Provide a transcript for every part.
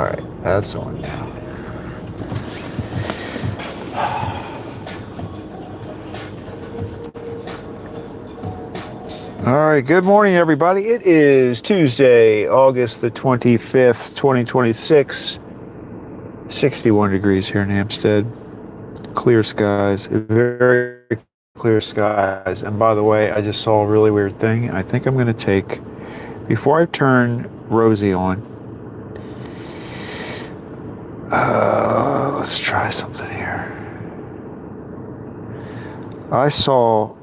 right, that's on now. All right, good morning, everybody. It is Tuesday, August the 25th, 2026. 61 degrees here in Hampstead. Clear skies, very clear skies. And by the way, I just saw a really weird thing. I think I'm going to take, before I turn Rosie on, let's try something here. I saw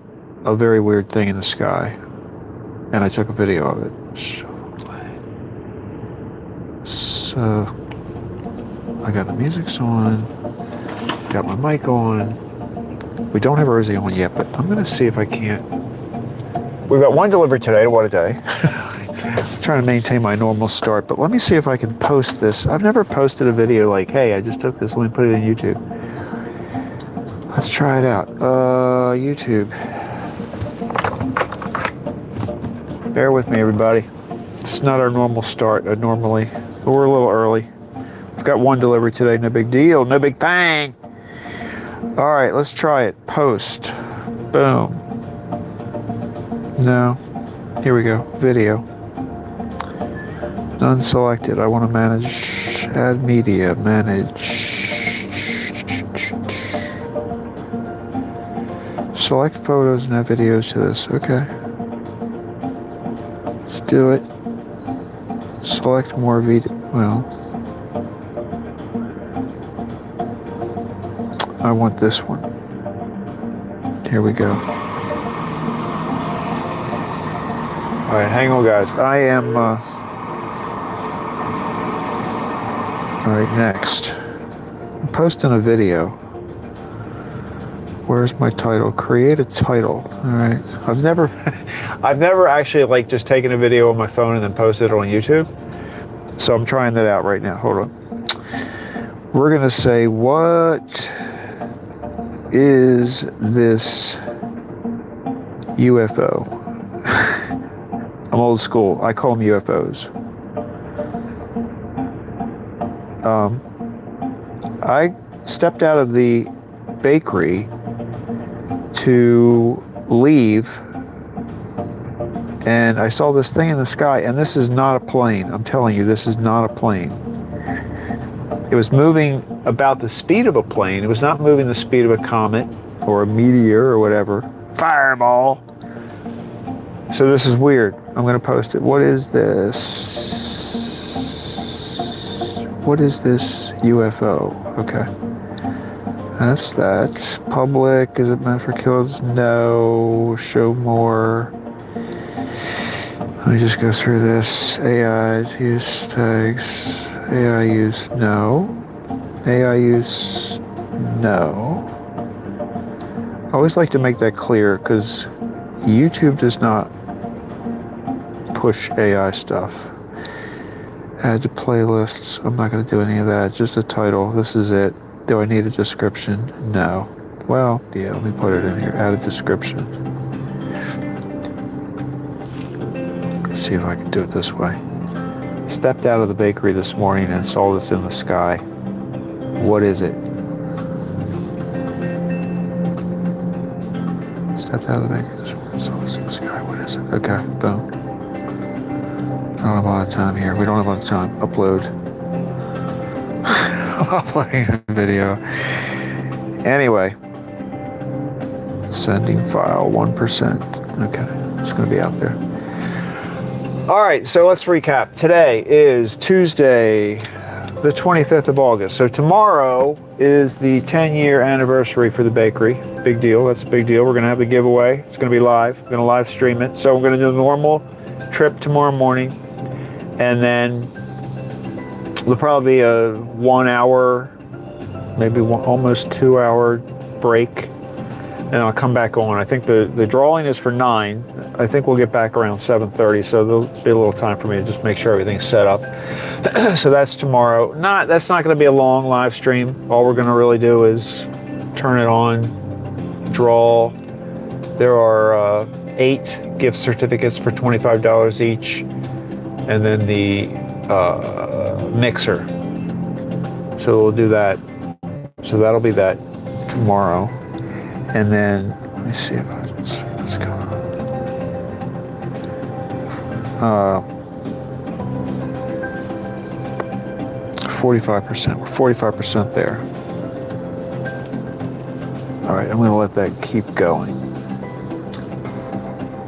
a very weird thing in the sky, and I took a video of it. So, I got the music's on, got my mic on. We don't have Rosie on yet, but I'm going to see if I can't. We've got one delivery today to WhatADay. Trying to maintain my normal start, but let me see if I can post this. I've never posted a video like, hey, I just took this, let me put it in YouTube. Let's try it out. YouTube. Bear with me, everybody. It's not our normal start, normally. But we're a little early. We've got one delivery today, no big deal, no big thing. All right, let's try it. Post. Boom. No. Here we go. Video. None selected. I want to manage. Add media. Manage. Select photos and add videos to this. Okay. Let's do it. Select more video. Well, I want this one. Here we go. All right, hang on, guys. I am. All right, next. I'm posting a video. Where's my title? Create a title. All right. I've never actually like just taken a video on my phone and then posted it on YouTube. So I'm trying that out right now. Hold on. We're gonna say, what is this UFO? I'm old school. I call them UFOs. I stepped out of the bakery to leave, and I saw this thing in the sky, and this is not a plane. I'm telling you, this is not a plane. It was moving about the speed of a plane. It was not moving the speed of a comet or a meteor or whatever. Fireball. So this is weird. I'm going to post it. What is this? What is this UFO? Okay. That's that. Public. Is it meant for kids? No. Show more. Let me just go through this. AI use tags. AI use no. AI use no. I always like to make that clear because YouTube does not push AI stuff. Add to playlists. I'm not going to do any of that. Just a title. This is it. Do I need a description? No. Well, yeah, let me put it in here. Add a description. Let's see if I can do it this way. Stepped out of the bakery this morning and saw this in the sky. What is it? Stepped out of the bakery this morning and saw this in the sky. What is it? Okay, boom. I don't have a lot of time here. We don't have a lot of time. Upload. I'm uploading a video. Anyway. Sending file 1%. Okay, it's going to be out there. All right, so let's recap. Today is Tuesday, the 25th of August. So tomorrow is the 10-year anniversary for the bakery. Big deal. That's a big deal. We're going to have the giveaway. It's going to be live. We're going to live stream it. So we're going to do a normal trip tomorrow morning. And then there'll probably be a 1 hour, maybe almost 2 hour break. And I'll come back on. I think the drawing is for 9. I think we'll get back around 7:30, so there'll be a little time for me to just make sure everything's set up. So that's tomorrow. That's not going to be a long live stream. All we're going to really do is turn it on, draw. There are 8 gift certificates for $25 each, and then the mixer. So we'll do that. So that'll be that tomorrow. And then, let me see if let's go. 45%. We're 45% there. All right, I'm going to let that keep going.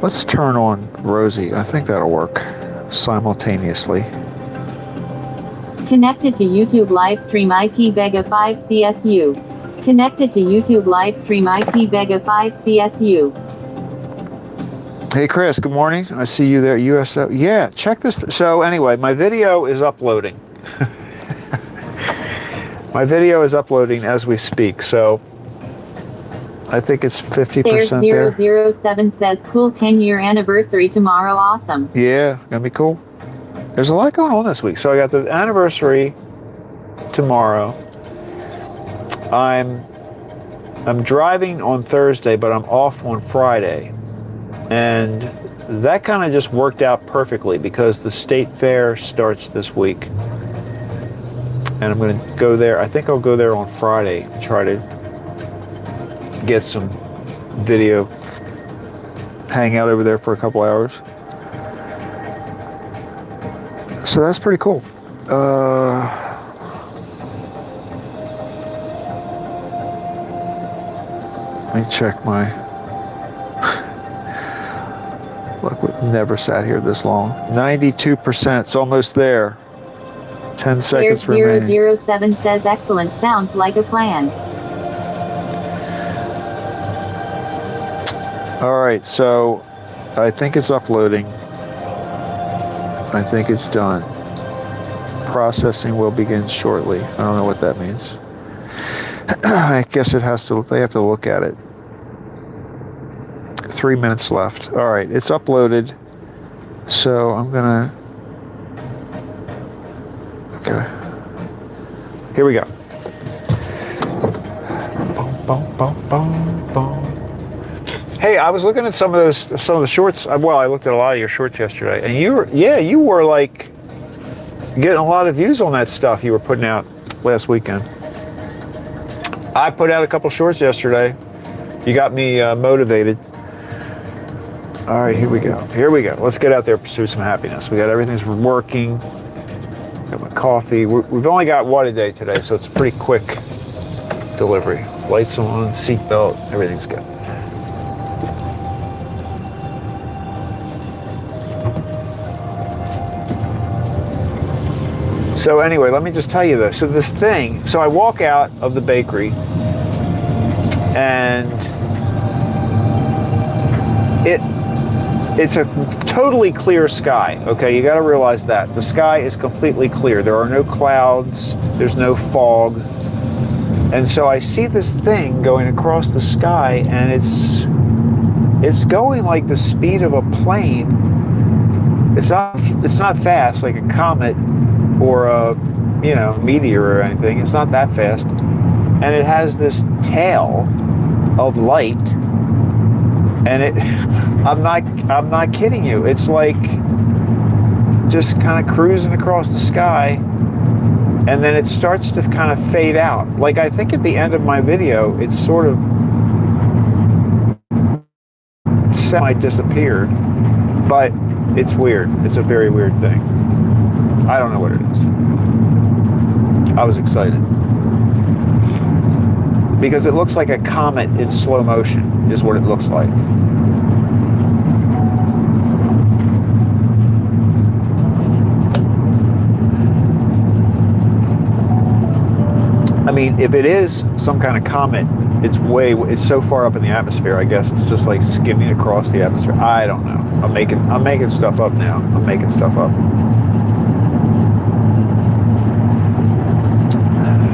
Let's turn on Rosie. I think that'll work simultaneously. Connected to YouTube Livestream IP Vega 5 CSU. Connected to YouTube Livestream IP Vega 5 CSU. Hey Chris, good morning. I see you there, USO. Yeah, check this. So anyway, my video is uploading. My video is uploading as we speak, so I think it's 50% there. There's 007 says, cool 10-year anniversary tomorrow, awesome. Yeah, gonna be cool. There's a lot going on this week. So I got the anniversary tomorrow. I'm driving on Thursday, but I'm off on Friday. And that kind of just worked out perfectly because the state fair starts this week. And I'm going to go there. I think I'll go there on Friday and try to get some video, hang out over there for a couple hours. So that's pretty cool. Let me check my... Look, we've never sat here this long. 92%, it's almost there. 10 seconds remaining. 007 says, excellent, sounds like a plan. All right, so I think it's uploading. I think it's done. Processing will begin shortly. I don't know what that means. I guess it has to, they have to look at it. 3 minutes left. All right, it's uploaded. So I'm gonna, okay. Here we go. Boom, boom, boom, boom. Hey, I was looking at some of the shorts. Well, I looked at a lot of your shorts yesterday, and you were like getting a lot of views on that stuff you were putting out last weekend. I put out a couple shorts yesterday. You got me motivated. All right, here we go. Here we go. Let's get out there and pursue some happiness. We got everything's working. Got my coffee. We've only got WhatADay today, so it's a pretty quick delivery. Lights on, seatbelt, everything's good. So anyway, let me just tell you this. So this thing, so I walk out of the bakery and it's a totally clear sky. Okay, you got to realize that. The sky is completely clear. There are no clouds, there's no fog. And so I see this thing going across the sky and it's going like the speed of a plane. It's not fast like a comet or a meteor or anything. It's not that fast, and it has this tail of light, and I'm not kidding you, it's like just kind of cruising across the sky, and then it starts to kind of fade out. Like, I think at the end of my video it's sort of semi disappeared, but it's weird. It's a very weird thing. I don't know what it is. I was excited. Because it looks like a comet in slow motion, is what it looks like. I mean, if it is some kind of comet, it's so far up in the atmosphere, I guess it's just like skimming across the atmosphere. I don't know. I'm making stuff up now. I'm making stuff up.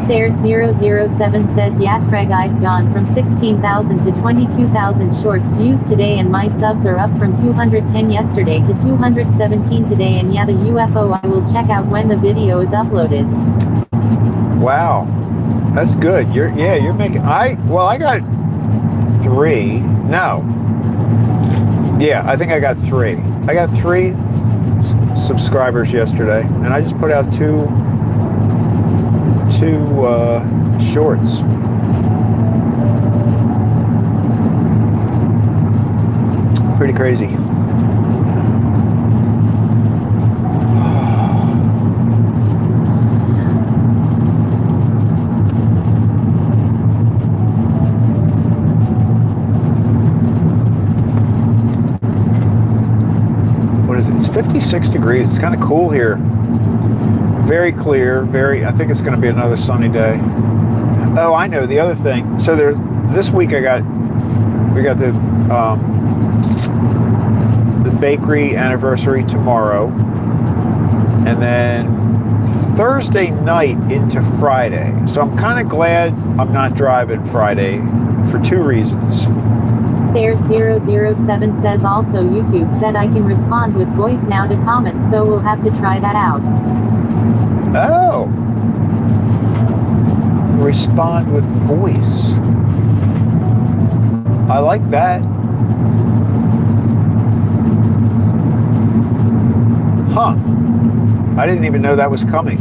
There's 007 says, yeah, Craig, I've gone from 16,000 to 22,000 shorts views today, and my subs are up from 210 yesterday to 217 today, and yeah, the UFO, I will check out when the video is uploaded. Wow, that's good. You're making, I got 3. No. Yeah, I think I got 3. I got 3 subscribers yesterday, and I just put out two 22 shorts. Pretty crazy. What is it? It's 56 degrees. It's kind of cool here. Very clear. I think it's going to be another sunny day. Oh, I know the other thing. So this week we got the bakery anniversary tomorrow, and then Thursday night into Friday. So I'm kind of glad I'm not driving Friday for two reasons. There's 007 says also YouTube said I can respond with voice now to comments, so we'll have to try that out. Oh. Respond with voice. I like that. Huh. I didn't even know that was coming.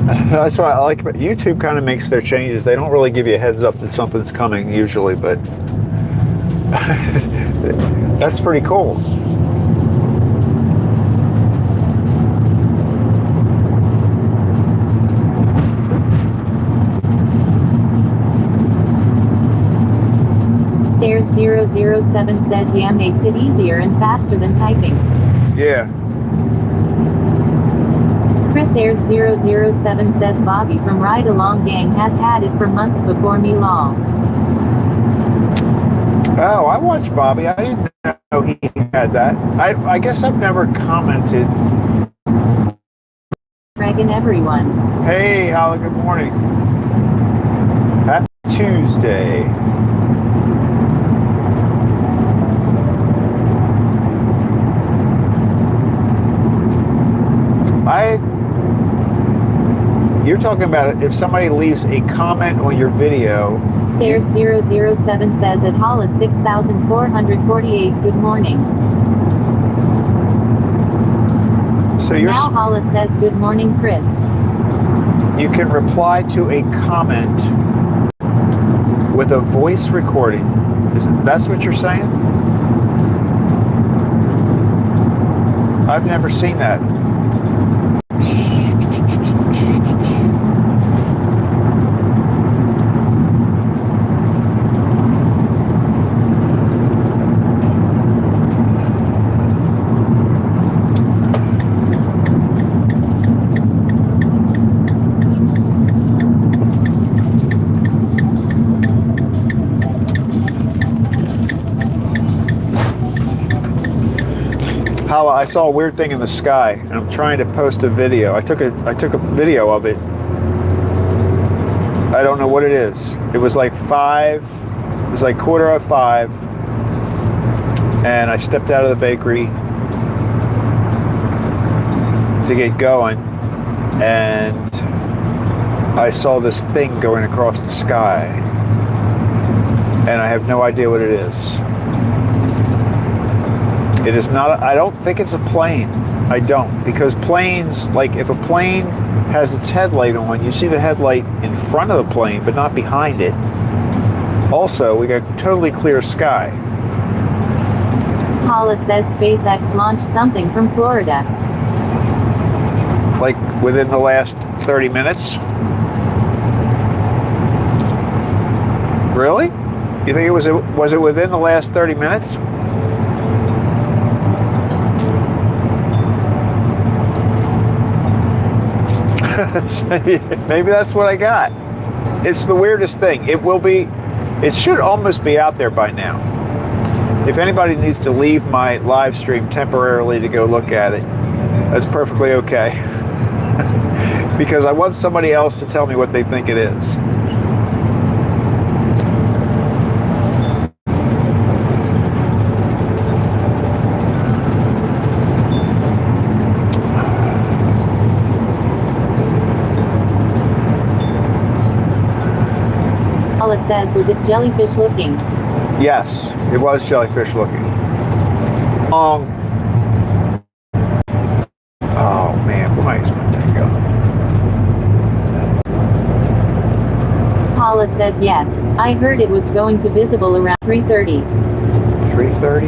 That's what I like about YouTube. Kind of makes their changes. They don't really give you a heads up that something's coming usually, but that's pretty cool. There's 007 says yeah, makes it easier and faster than typing. Yeah. Chris Ayers 007 says Bobby from Ride Along Gang has had it for months before me long. Oh, I watched Bobby. I didn't know he had that. I guess I've never commented. Reagan everyone. Hey, Holly, good morning. Happy Tuesday. You're talking about if somebody leaves a comment on your video. There's 007 says at Hollis 6448. Good morning. So you're now Hollis says good morning, Chris. You can reply to a comment with a voice recording. That's what you're saying? I've never seen that. I saw a weird thing in the sky, and I'm trying to post a video. I took a video of it. I don't know what it is. It was like 5:45, and I stepped out of the bakery to get going, and I saw this thing going across the sky, and I have no idea what it is. It is not, I don't think it's a plane. I don't. Because planes, like if a plane has its headlight on, you see the headlight in front of the plane, but not behind it. Also, we got totally clear sky. Hollis says SpaceX launched something from Florida. Like within the last 30 minutes? Really? You think was it within the last 30 minutes? Maybe that's what I got. It's the weirdest thing. It should almost be out there by now. If anybody needs to leave my live stream temporarily to go look at it, that's perfectly okay. Because I want somebody else to tell me what they think it is. Says, was it jellyfish looking? Yes, it was jellyfish looking. Oh man, why is my thing going? Paula says yes. I heard it was going to visible around 3:30. 3:30?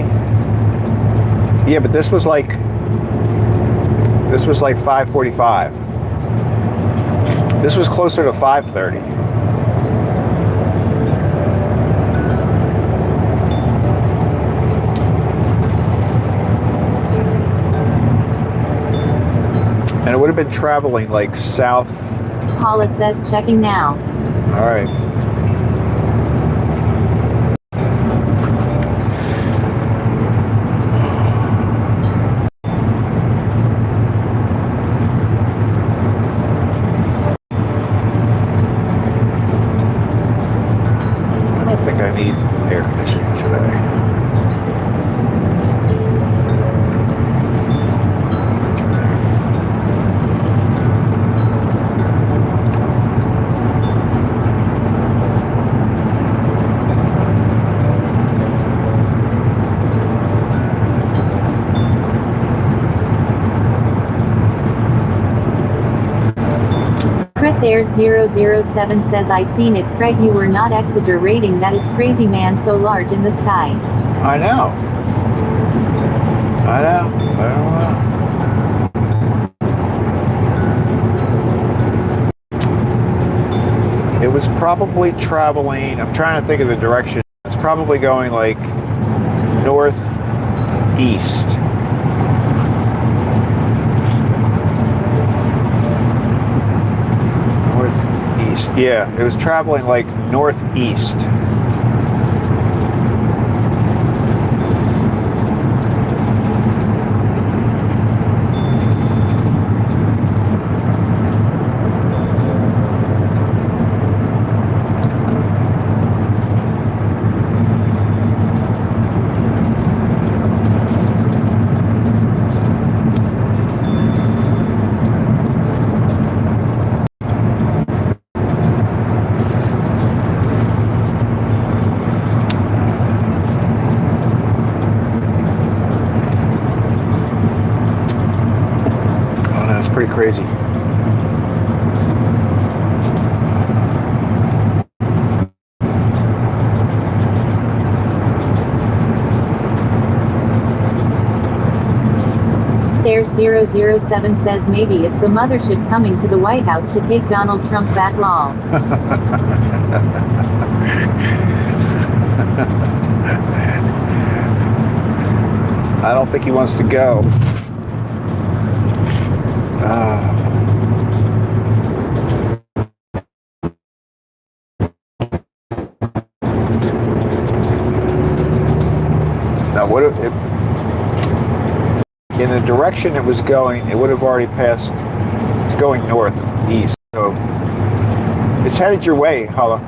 Yeah, but this was like 5:45. This was closer to 5:30. And it would have been traveling like south. Paula says checking now. All right. I don't think I need air conditioning today. Chris Ayers 007 says I seen it. Craig, you were not exaggerating. That is crazy, man, so large in the sky. I know. I don't know. It was probably traveling, I'm trying to think of the direction. It's probably going like northeast. Northeast. Yeah, it was traveling like northeast. Pretty crazy. There's 007 says maybe it's the mothership coming to the White House to take Donald Trump back. Lol. I don't think he wants to go. Now, what if it, in the direction it was going, it would have already passed. It's going northeast, so it's headed your way, Hala.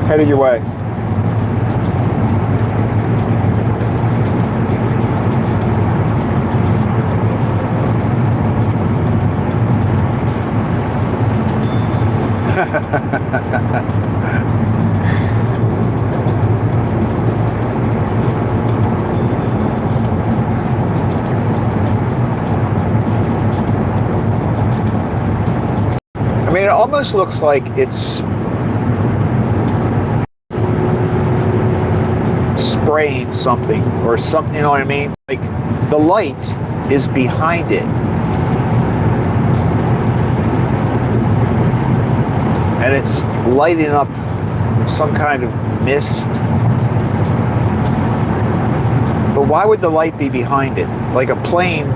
Headed your way. I mean, it almost looks like it's spraying something or something, you know what I mean? Like the light is behind it. And it's lighting up some kind of mist. But why would the light be behind it? Like a plane,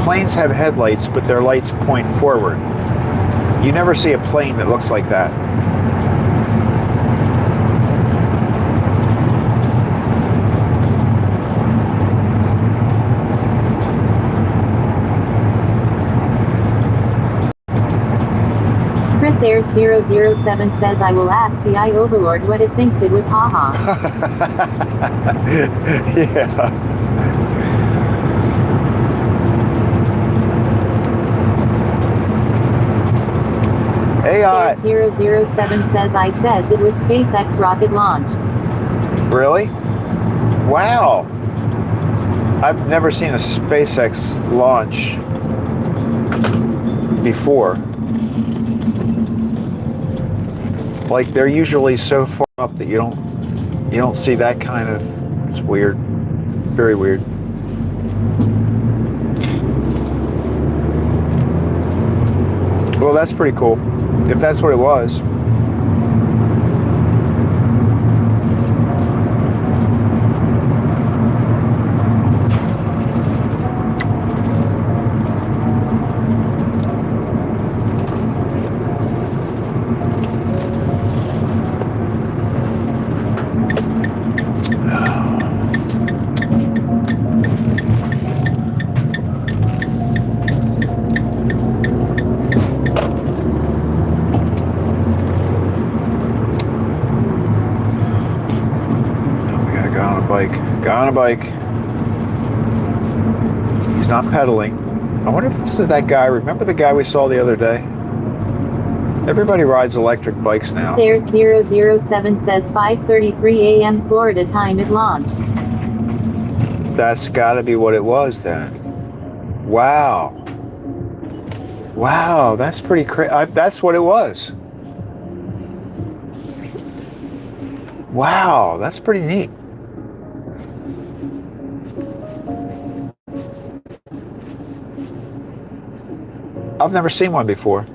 planes have headlights, but their lights point forward. You never see a plane that looks like that. Chris Ayers 007 says I will ask the eye overlord what it thinks it was. Haha. Yeah. AI. 007 says I says it was SpaceX rocket launched. Really? Wow. I've never seen a SpaceX launch before. Like they're usually so far up that you don't see that kind of. It's weird, very weird. Well, that's pretty cool. If that's what it was. Got on a bike. He's not pedaling. I wonder if this is that guy. Remember the guy we saw the other day? Everybody rides electric bikes now. There's 007 says 5:33 a.m. Florida time it launched. That's got to be what it was then. Wow. Wow, that's pretty crazy. That's what it was. Wow, that's pretty neat. I've never seen one before.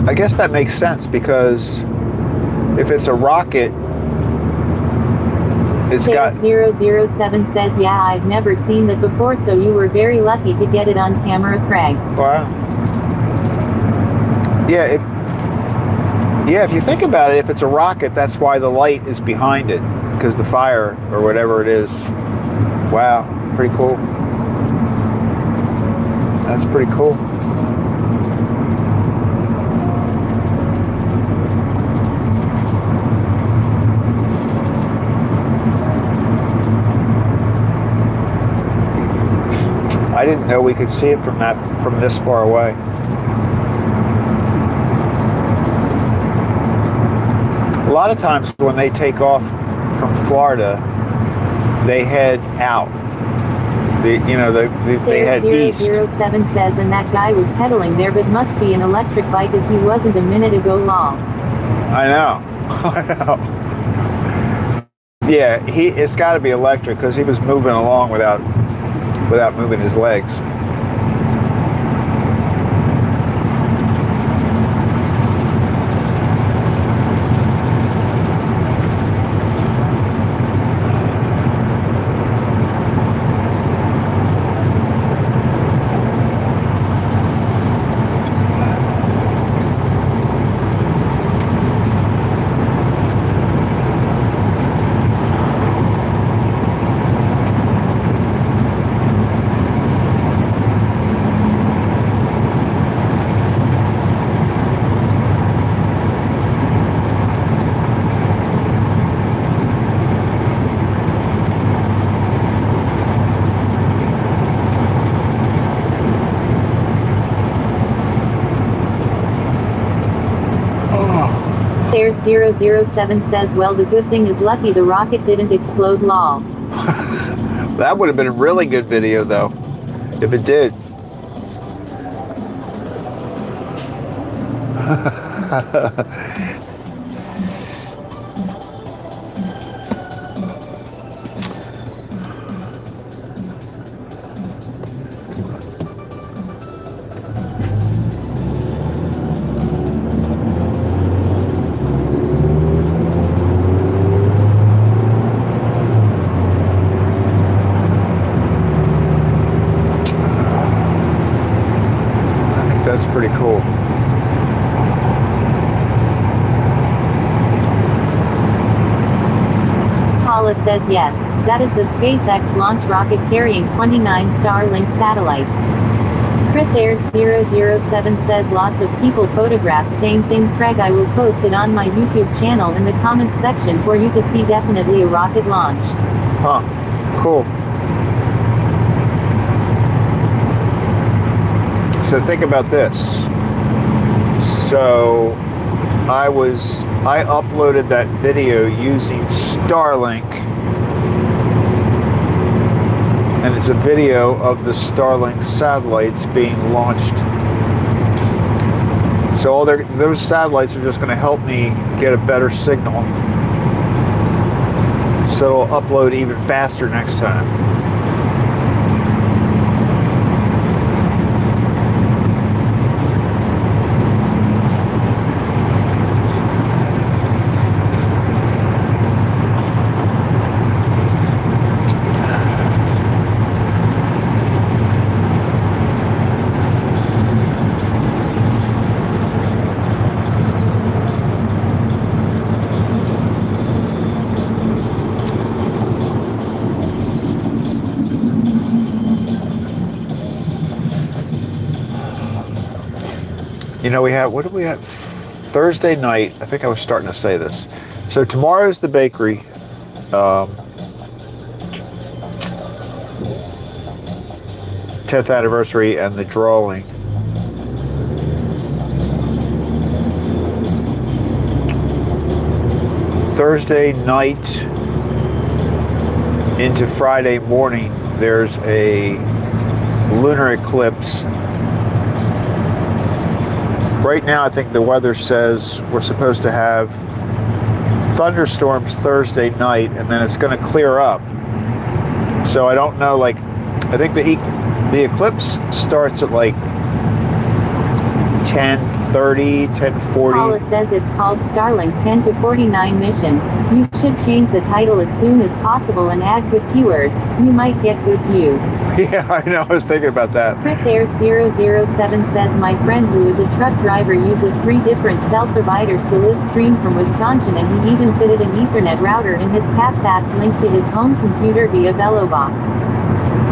I guess that makes sense because if it's a rocket, it's got... 007 says, yeah, I've never seen that before, so you were very lucky to get it on camera, Craig. Wow. Yeah, if you think about it, if it's a rocket, that's why the light is behind it, because the fire or whatever it is. Wow, pretty cool. That's pretty cool. I didn't know we could see it from this far away. A lot of times when they take off from Florida, they head out. They head east. 007 says, and that guy was pedaling there, but must be an electric bike as he wasn't a minute ago long. I know. I know. Yeah, it's got to be electric because he was moving along without moving his legs. There's 007 says, well, the good thing is lucky the rocket didn't explode, lol. That would have been a really good video, though, if it did. That's pretty cool. Paula says yes, that is the SpaceX launch rocket carrying 29 Starlink satellites. Chris Ayers 007 says lots of people photograph same thing, Craig. I will post it on my YouTube channel in the comments section for you to see. Definitely a rocket launch. Huh, cool. So think about this. So I uploaded that video using Starlink, and it's a video of the Starlink satellites being launched. So those satellites are just going to help me get a better signal, so it'll upload even faster next time. You know, what did we have? Thursday night, I think I was starting to say this. So tomorrow's the bakery. 10th anniversary and the drawing. Thursday night into Friday morning, there's a lunar eclipse. Right now, I think the weather says we're supposed to have thunderstorms Thursday night, and then it's going to clear up. So I don't know, like, I think the eclipse starts at like 10:30, 10:40. Paula says it's called Starlink 10 to 49 mission. You should change the title as soon as possible and add good keywords. You might get good views. Yeah, I know. I was thinking about that. Chris Air 007 says my friend who is a truck driver uses 3 different cell providers to live stream from Wisconsin, and he even fitted an Ethernet router in his cab that's linked to his home computer via VeloBox.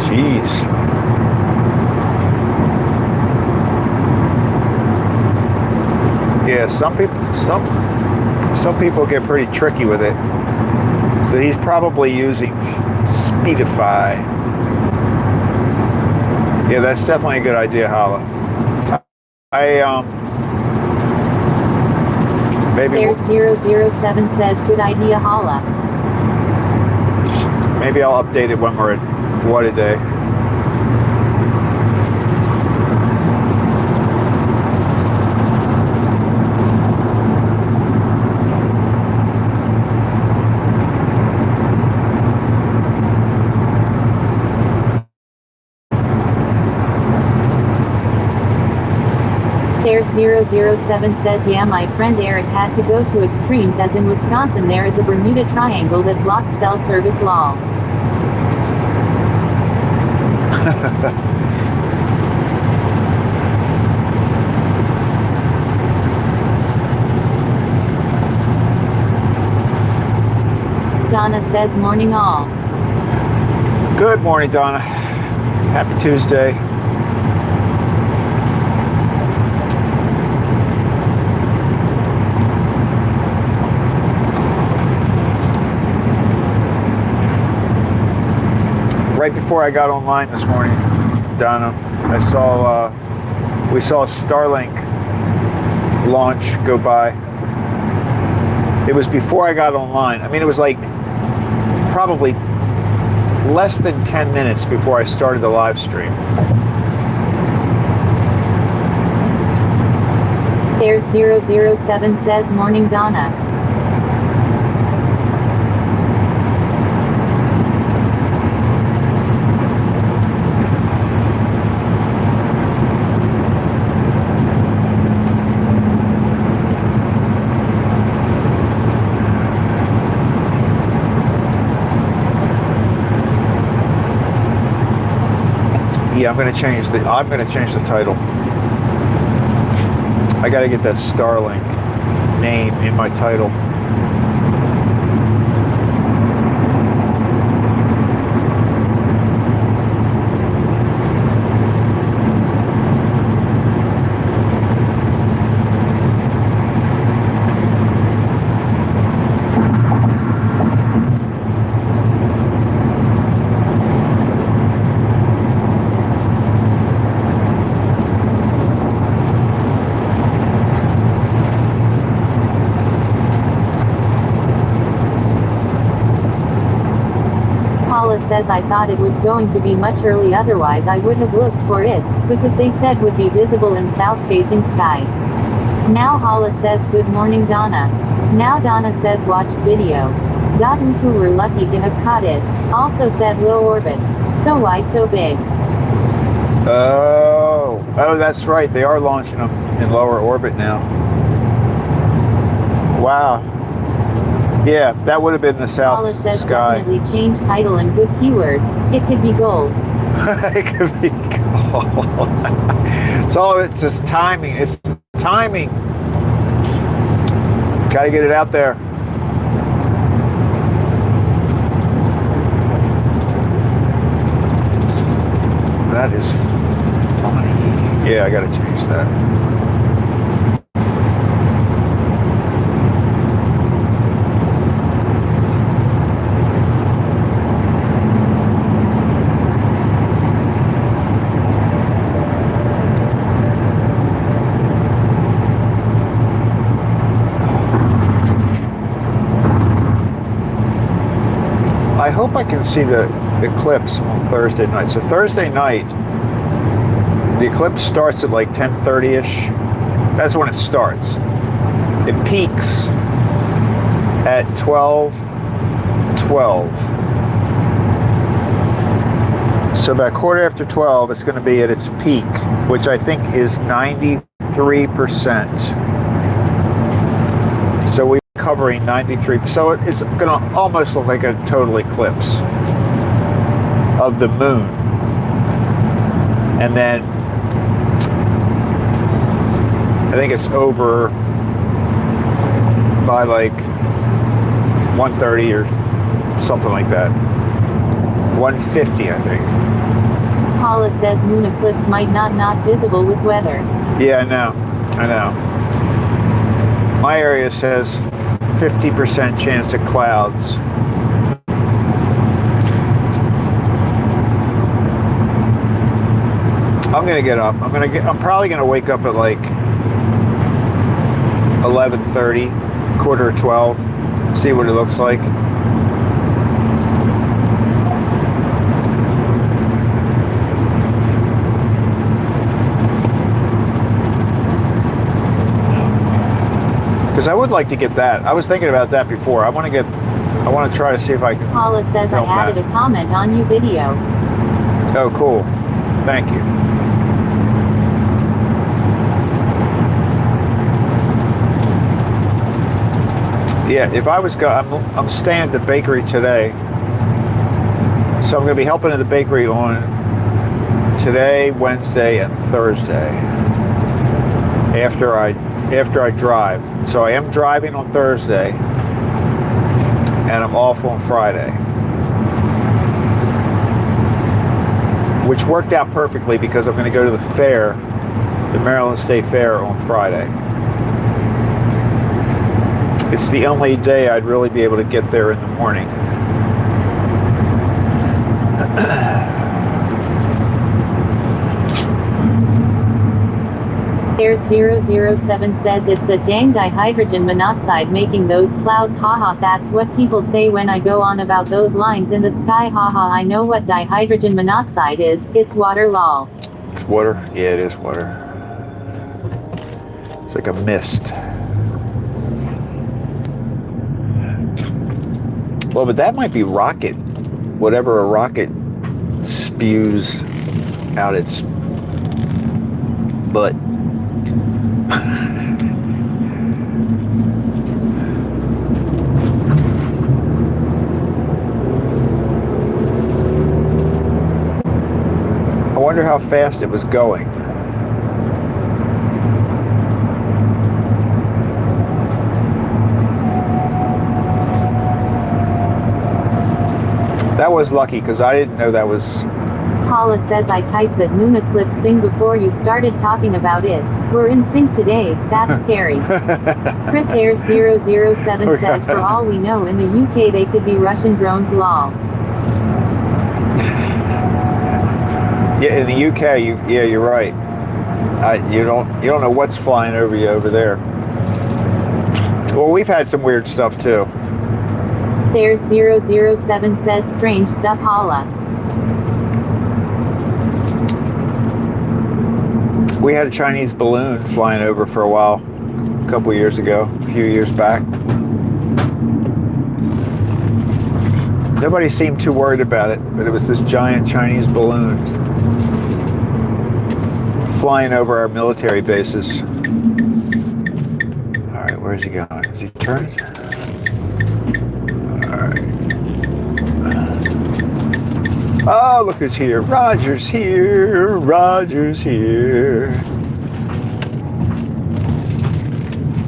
Jeez. Yeah, some people get pretty tricky with it. So he's probably using Speedify. Yeah, that's definitely a good idea, Hala. Maybe Air 007 says good idea, Hala. Maybe I'll update it when we're at WhatADay. Air 007 says yeah, my friend Eric had to go to extremes, as in Wisconsin there is a Bermuda Triangle that blocks cell service law. Donna says morning all. Good morning, Donna. Happy Tuesday. Right before I got online this morning, Donna, we saw a Starlink launch go by. It was before I got online. I mean, it was like probably less than 10 minutes before I started the live stream. Air 007 says morning, Donna. Yeah, I'm gonna change the title. I gotta get that Starlink name in my title. says I thought it was going to be much early, otherwise I would have looked for it, because they said would be visible in south-facing sky. Now Hala says good morning Donna. Now Donna says watched video. Gotten who were lucky to have caught it. Also said low orbit. So why so big? Oh, that's right. They are launching them in lower orbit now. Wow. Yeah, that would have been the south Hala says sky. definitely change title and good keywords. It could be gold. It could be gold. It's just timing. It's timing. Got to get it out there. That is funny. Yeah, I got to change that. I hope I can see the eclipse on Thursday night. So Thursday night, the eclipse starts at like 10:30ish. That's when it starts. It peaks at 12:12. So about quarter after 12, it's going to be at its peak, which I think is 93%. So we're covering 93%. So it's going to almost look like a total eclipse of the moon. And then I think it's over by like 1:30 or something like that. 1:50, I think. Paula says moon eclipse might not visible with weather. Yeah, I know. My area says 50% chance of clouds. I'm gonna get up. I'm probably gonna wake up at like 11:30, quarter of 12, see what it looks like. Because I would like to get that. I was thinking about that before. I want to try to see if I can. Paula says I added a comment on your video. Oh, cool. Thank you. Yeah, if I was I'm staying at the bakery today, so I'm going to be helping at the bakery on today, Wednesday, and Thursday. After I drive, so I am driving on Thursday, and I'm off on Friday, which worked out perfectly because I'm going to go to the fair, the Maryland State Fair, on Friday. It's the only day I'd really be able to get there in the morning. Air 007 says it's the dang dihydrogen monoxide making those clouds, haha. That's what people say when I go on about those lines in the sky, haha. I know what dihydrogen monoxide is. It's water, lol. It's water? Yeah, it is water. It's like a mist. Well, but that might be rocket. Whatever a rocket spews out its butt. I wonder how fast it was going. That was lucky because I didn't know that was. Paula says I typed that moon eclipse thing before you started talking about it. We're in sync today. That's scary. Chris Air 007 says for all we know in the UK they could be Russian drones, lol. Yeah, in the UK, you're right. You don't know what's flying over you over there. Well, we've had some weird stuff too. There's 007 says strange stuff holla. We had a Chinese balloon flying over for a while, a couple years ago, a few years back. Nobody seemed too worried about it, but it was this giant Chinese balloon flying over our military bases. All right, where's he going? Is he turning? All right. Oh, look who's here. Roger's here. Roger's here.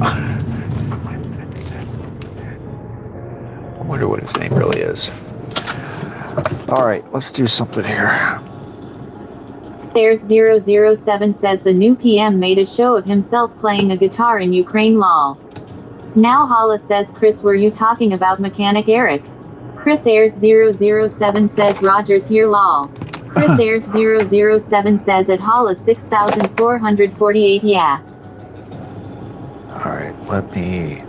I wonder what his name really is. All right, let's do something here. There's 007 says the new PM made a show of himself playing a guitar in Ukraine lol. Now Holla says Chris, were you talking about Mechanic Eric? Chris Ayers 007 says Rogers here lol. Chris Ayers 007 says at Holla 6,448 yeah. All right, let me...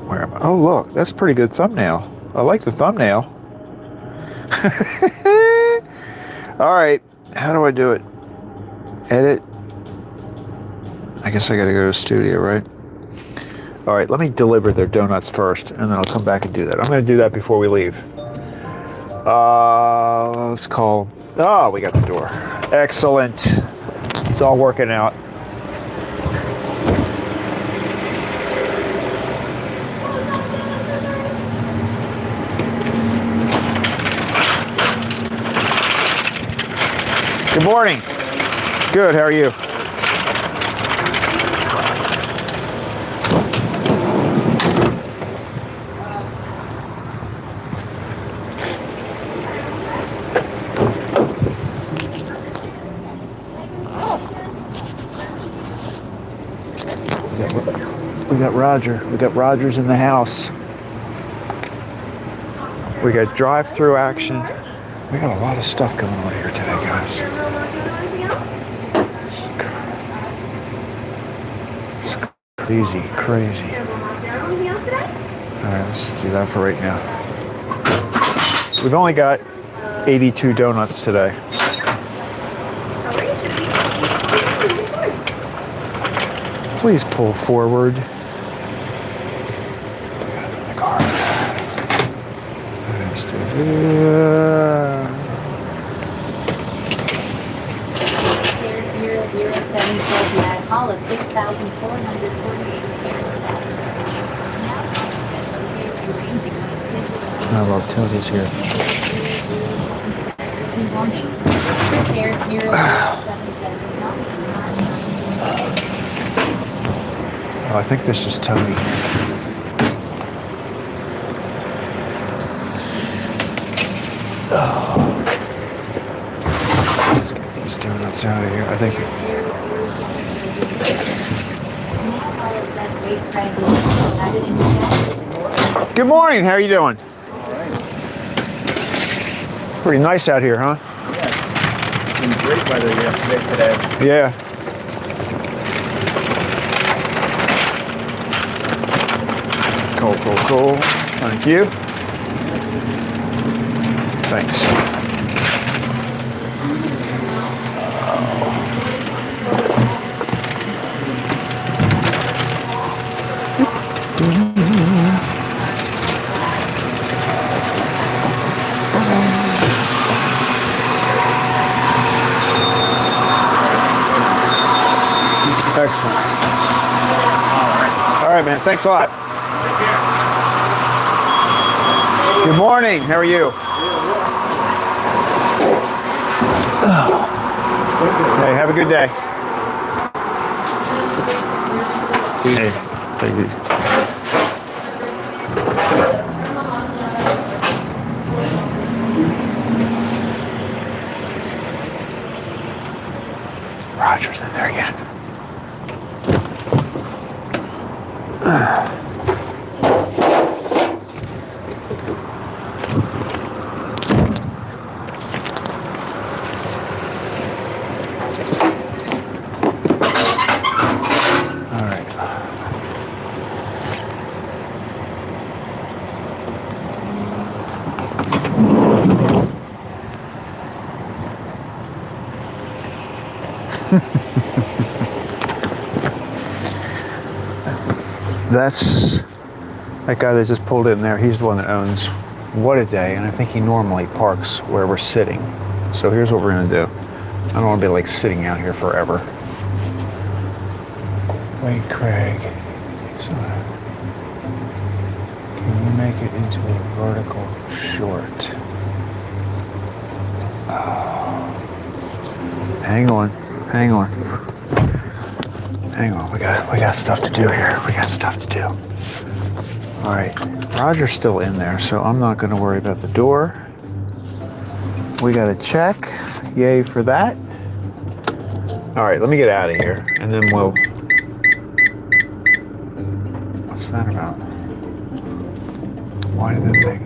Where am I? Oh, look, that's a pretty good thumbnail. I like the thumbnail. All right, how do I do it? Edit. I guess I gotta go to studio, right? All right, let me deliver their donuts first, and then I'll come back and do that. I'm gonna do that before we leave. Let's call... Oh, we got the door. Excellent. It's all working out. Good morning. Good, how are you? We got Roger. We got Rogers in the house. We got drive-through action. We got a lot of stuff going on here today, guys. It's crazy, crazy. All right, let's do that for right now. We've only got 82 donuts today. Please pull forward. The car. Let's do that. 007 says yeah at Holla 6,448 I love Tony's here. Oh, I think this is Tony. Oh. Let's get these donuts out of here. I think. Good morning. How are you doing? Pretty nice out here, huh? Yeah. It's been great weather yesterday today. Yeah. Cool, cool, cool. Thank you. Thanks. Excellent. All right, man. Thanks a lot. Good morning. How are you? Hey, have a good day. Hey, take these. Roger's in there again. All That's that guy that just pulled in there. He's the one that owns WhatADay, and I think he normally parks where we're sitting. So here's what we're gonna do. I don't want to be like sitting out here forever. Wait, Craig. Can you make it into a vertical short? Hang on. Hang on. Hang on. We got stuff to do here. We got stuff to do. All right. Roger's still in there, so I'm not going to worry about the door. We got to check. Yay for that. All right, let me get out of here, and then we'll... What's that about? Why did the thing...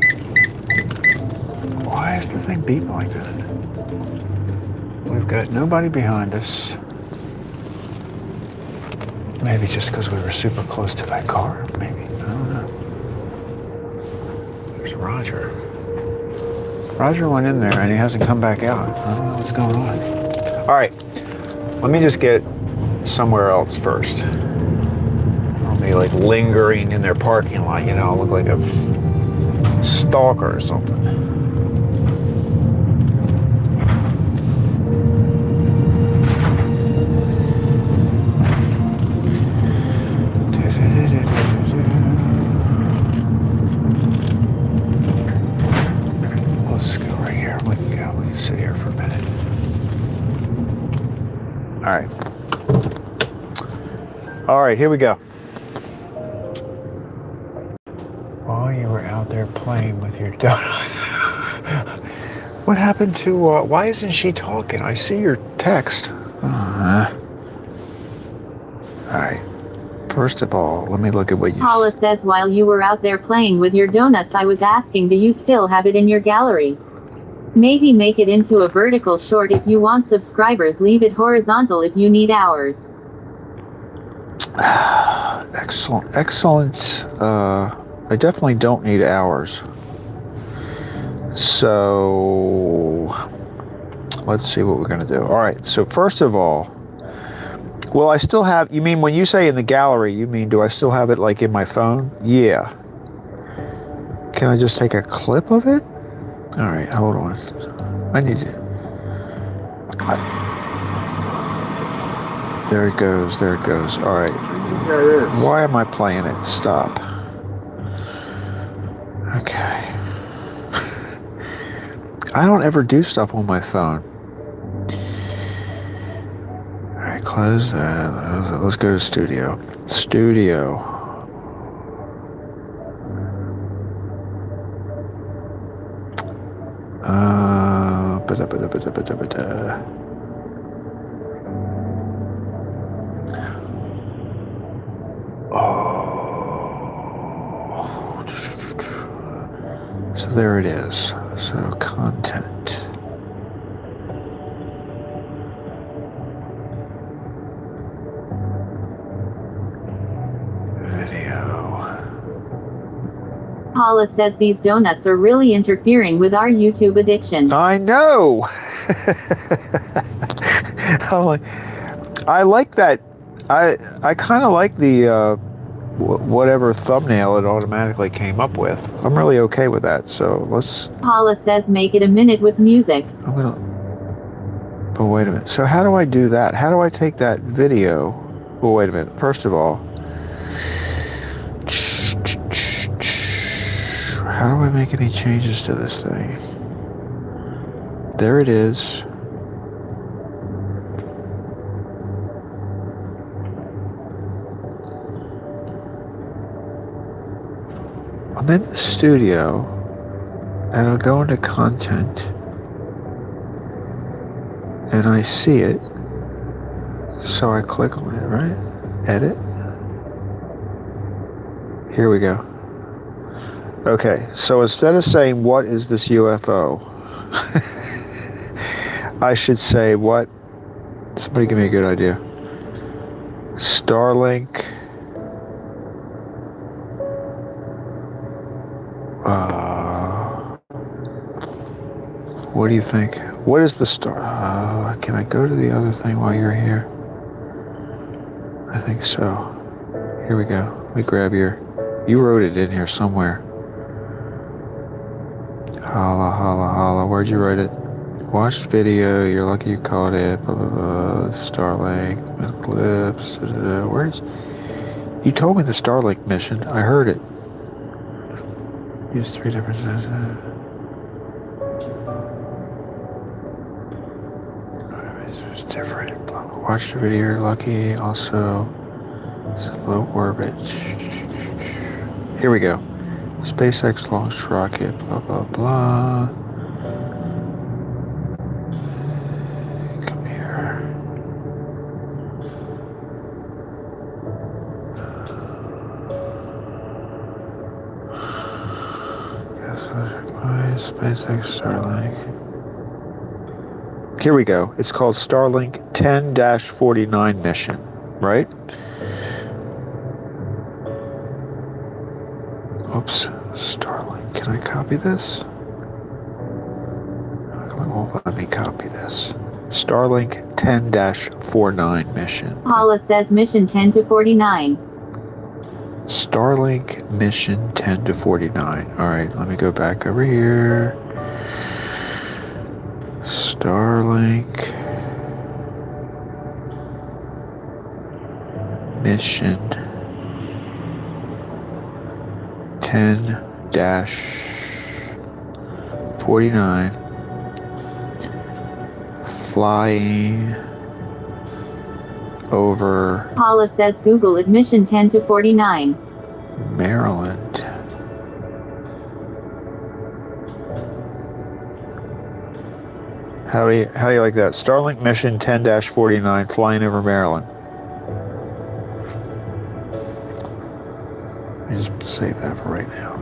Why is the thing beeping like that? We've got nobody behind us. Maybe just because we were super close to that car. Maybe. I don't know. There's Roger. Roger went in there and he hasn't come back out. I don't know what's going on. All right. Let me just get somewhere else first. I'll be like lingering in their parking lot, you know, I'll look like a stalker or something. Let's go right here. We can sit here for a minute. All right, here we go. While you were out there playing with your donut. What happened to, why isn't she talking? I see your text. All right. First of all, let me look at what you... Paula says, while you were out there playing with your donuts, I was asking, do you still have it in your gallery? Maybe make it into a vertical short if you want subscribers, leave it horizontal if you need hours. Excellent. I definitely don't need hours. So let's see what we're going to do. All right. So first of all, well, I still have, you mean when you say in the gallery, you mean do I still have it like in my phone? Yeah. Can I just take a clip of it? All right, hold on. I need to. There it goes. There it goes. All right. There it is. Why am I playing it? Stop. Okay. I don't ever do stuff on my phone. All right, close that. Let's go to studio. Studio. Oh. So there it is. So content. Video. Paula says these donuts are really interfering with our YouTube addiction. I know. I like that. I kind of like the whatever thumbnail it automatically came up with. I'm really okay with that. So let's. Paula says make it a minute with music. I'm gonna. But wait a minute. So how do I do that? How do I take that video? Well, wait a minute. First of all, how do I make any changes to this thing? There it is. I'm in the studio, and I'll go into content, and I see it, so I click on it, right? Edit. Here we go. Okay, so instead of saying, what is this UFO? I should say, what? Somebody give me a good idea. Starlink. What do you think? What is the star? Can I go to the other thing while you're here? I think so. Here we go. Let me grab your... You wrote it in here somewhere. Holla, holla, holla. Where'd you write it? Watched video. You're lucky you caught it. Blah, blah, blah. Starlink. Eclipse. Where's... You told me the Starlink mission. I heard it. Use 3 different... It's different. Watched the video. You're lucky. Also... It's a low orbit. Here we go. SpaceX launched rocket, blah, blah, blah. Come here. SpaceX Starlink. Here we go. It's called Starlink 10-49 mission, right? Oops, Starlink. Can I copy this? It won't let me copy this. Starlink 10-49 mission. Paula says mission 10 to 49. Starlink mission 10-49. All right, let me go back over here. Starlink mission 10-49 flying over Paula says Google admission 10 to 49. Maryland. How do you like that? Starlink mission 10-49 flying over Maryland. Let me just save that for right now.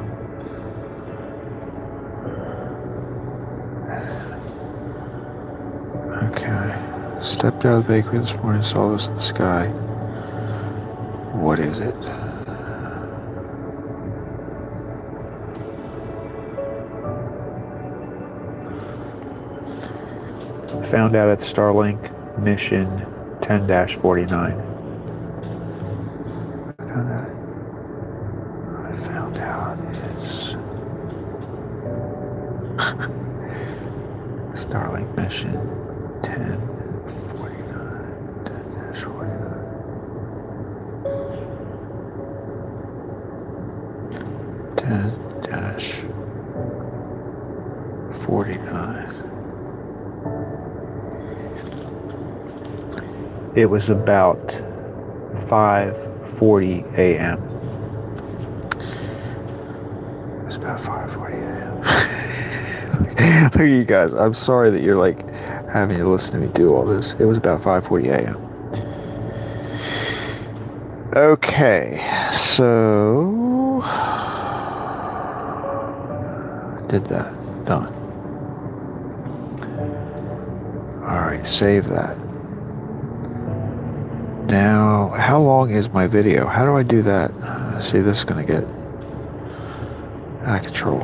Okay. Stepped out of the bakery this morning, saw this in the sky. What is it? Found out it's Starlink mission 10-49. I found out it's Starlink mission 10-49. 10-49. It was about 5:40 a.m. It was about 5:40 a.m. Look at you guys. I'm sorry that you're like having to listen to me do all this. It was about 5:40 a.m. Okay, so did that. Done. All right, save that. Now, how long is my video? How do I do that? See, this is going to get out of control.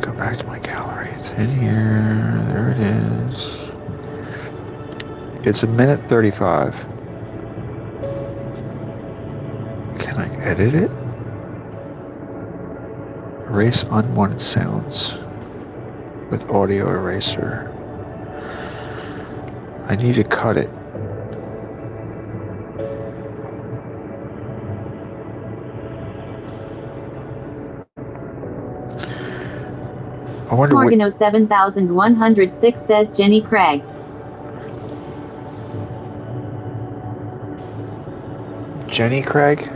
Go back to my gallery. It's in here. There it is. It's 1:35. Can I edit it? Erase unwanted sounds with audio eraser. I need to cut it. I wonder what... Morgano 7106 says Jenny Craig. Jenny Craig?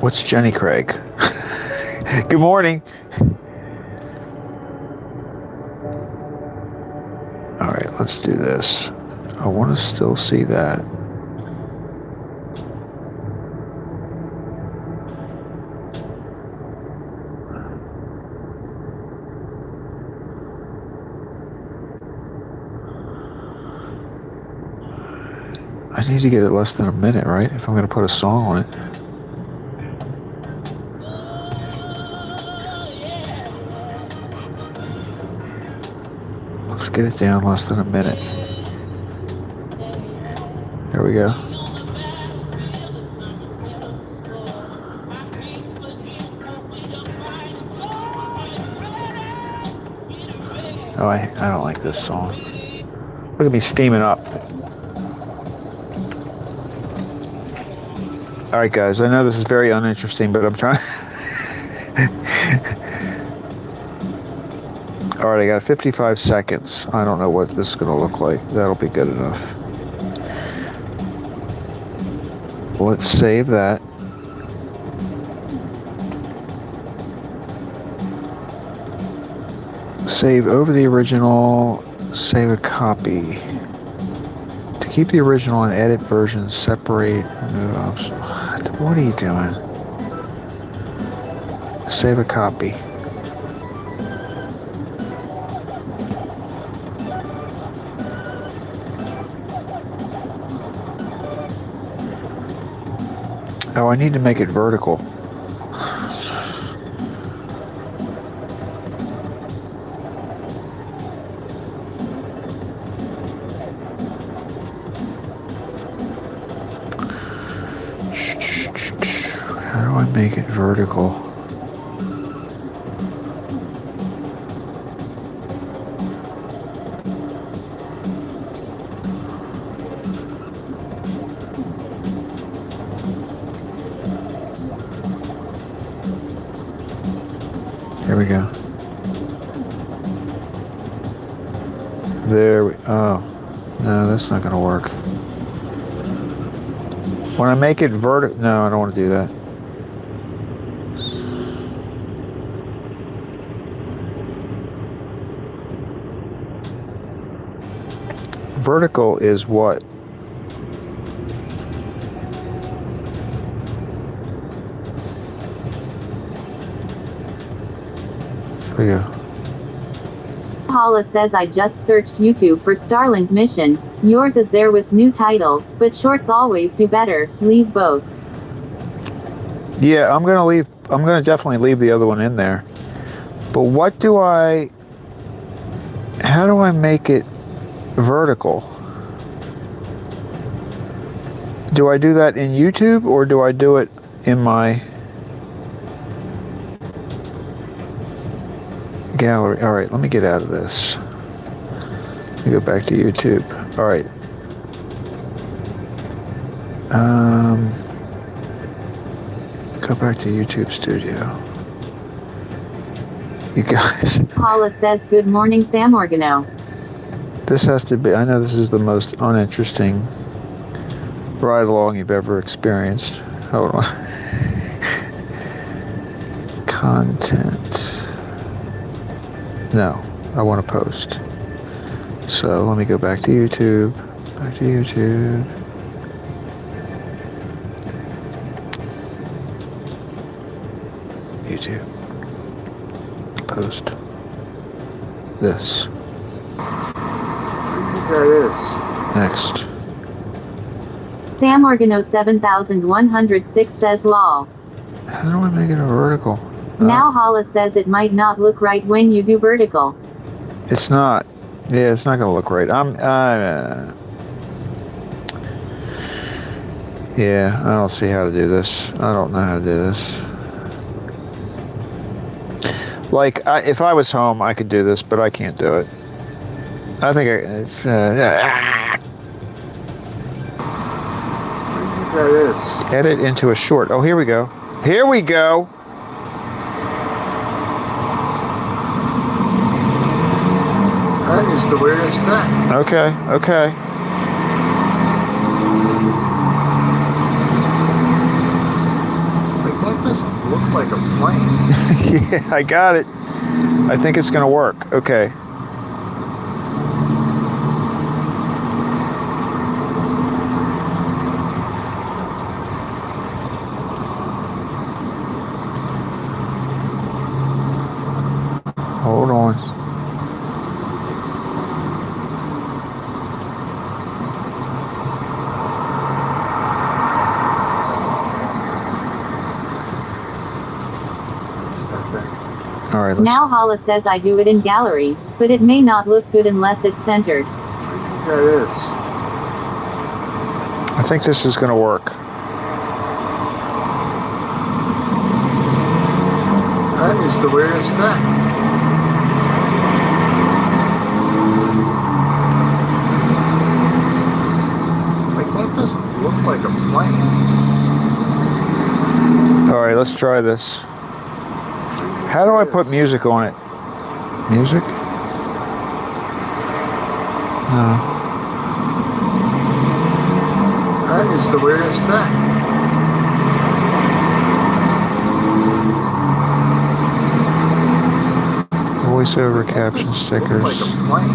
What's Jenny Craig? Good morning. All right, let's do this. I want to still see that. I need to get it less than a minute, right? If I'm going to put a song on it. Let's get it down less than a minute. There we go. Oh, I don't like this song. Look at me steaming up. All right, guys, I know this is very uninteresting, but I'm trying. All right, I got 55 seconds. I don't know what this is going to look like. That'll be good enough. Let's save that. Save over the original, save a copy. To keep the original and edit versions, separate, remove options. What are you doing? Save a copy. Oh, I need to make it vertical. How do I make it vertical? Here we go. There we, oh, no, that's not gonna work. When I make it vertical, no, I don't want to do that. Vertical is what? Here we go. Paula says I just searched YouTube for Starlink mission. Yours is there with new title, but shorts always do better. Leave both. Yeah, I'm gonna definitely leave the other one in there. But what do how do I make it vertical? Do I do that in YouTube or do I do it in my gallery? All right, let me get out of this. Let me go back to YouTube. All right. Go back to YouTube Studio. You guys. Paula says good morning Sam Organo. This has to be, I know this is the most uninteresting ride along you've ever experienced. Hold on. Content. No, I want to post. So let me go back to YouTube. Back to YouTube. YouTube. Post. This. There it is. Next. Sam Organo 7106 says lol. How do I make it a vertical? Now Hala says it might not look right when you do vertical. It's not. Yeah, it's not going to look right. Yeah, I don't see how to do this. I don't know how to do this. Like, if I was home, I could do this, but I can't do it. I think it's... There it is. Edit into a short. Oh, here we go. Here we go. That is the weirdest thing. Okay, okay. Like, that doesn't look like a plane. Yeah, I got it. I think it's going to work. Okay. Hold on. All right, now Hala says I do it in gallery, but it may not look good unless it's centered. There it is. I think this is going to work. That is the weirdest thing. like a plane. All right, let's try this. How do I put music on it? Music? No. That is the weirdest thing. Voiceover caption stickers. Like a plane.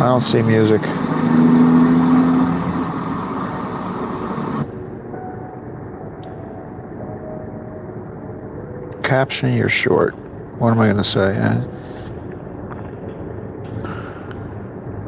I don't see music. Caption your short. What am I going to say?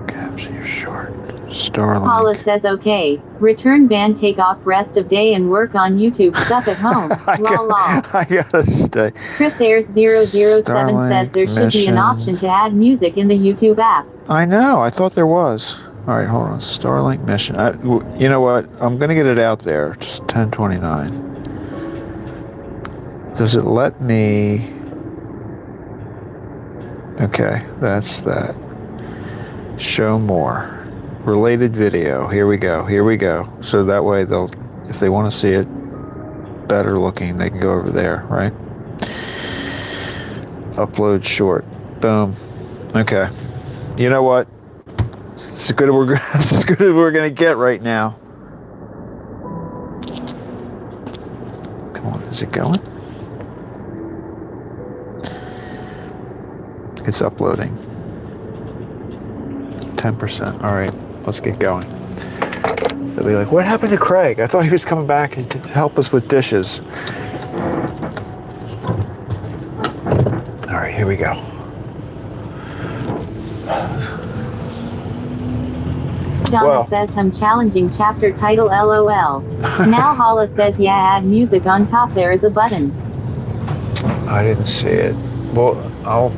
Caption your short. Starlink. Paula says okay. Return band, take off rest of day and work on YouTube stuff at home. I gotta stay. Chris Ayers 007 says there should be an option to add music in the YouTube app. I know. I thought there was. All right, hold on. Starlink mission. You know what? I'm going to get it out there. Just 1029. Does it let me... Okay, that's that. Show more. Related video. Here we go. Here we go. So that way they'll, if they want to see it better looking, they can go over there, right? Upload short. Boom. Okay. You know what? It's as good as we're gonna get right now. Come on, is it going? It's uploading. 10%. All right, let's get going. They'll be like, what happened to Craig? I thought he was coming back to help us with dishes. All right, here we go. Donna says I'm challenging chapter title LOL. Now Hala says yeah, add music on top, there is a button. I didn't see it. Well, I'll...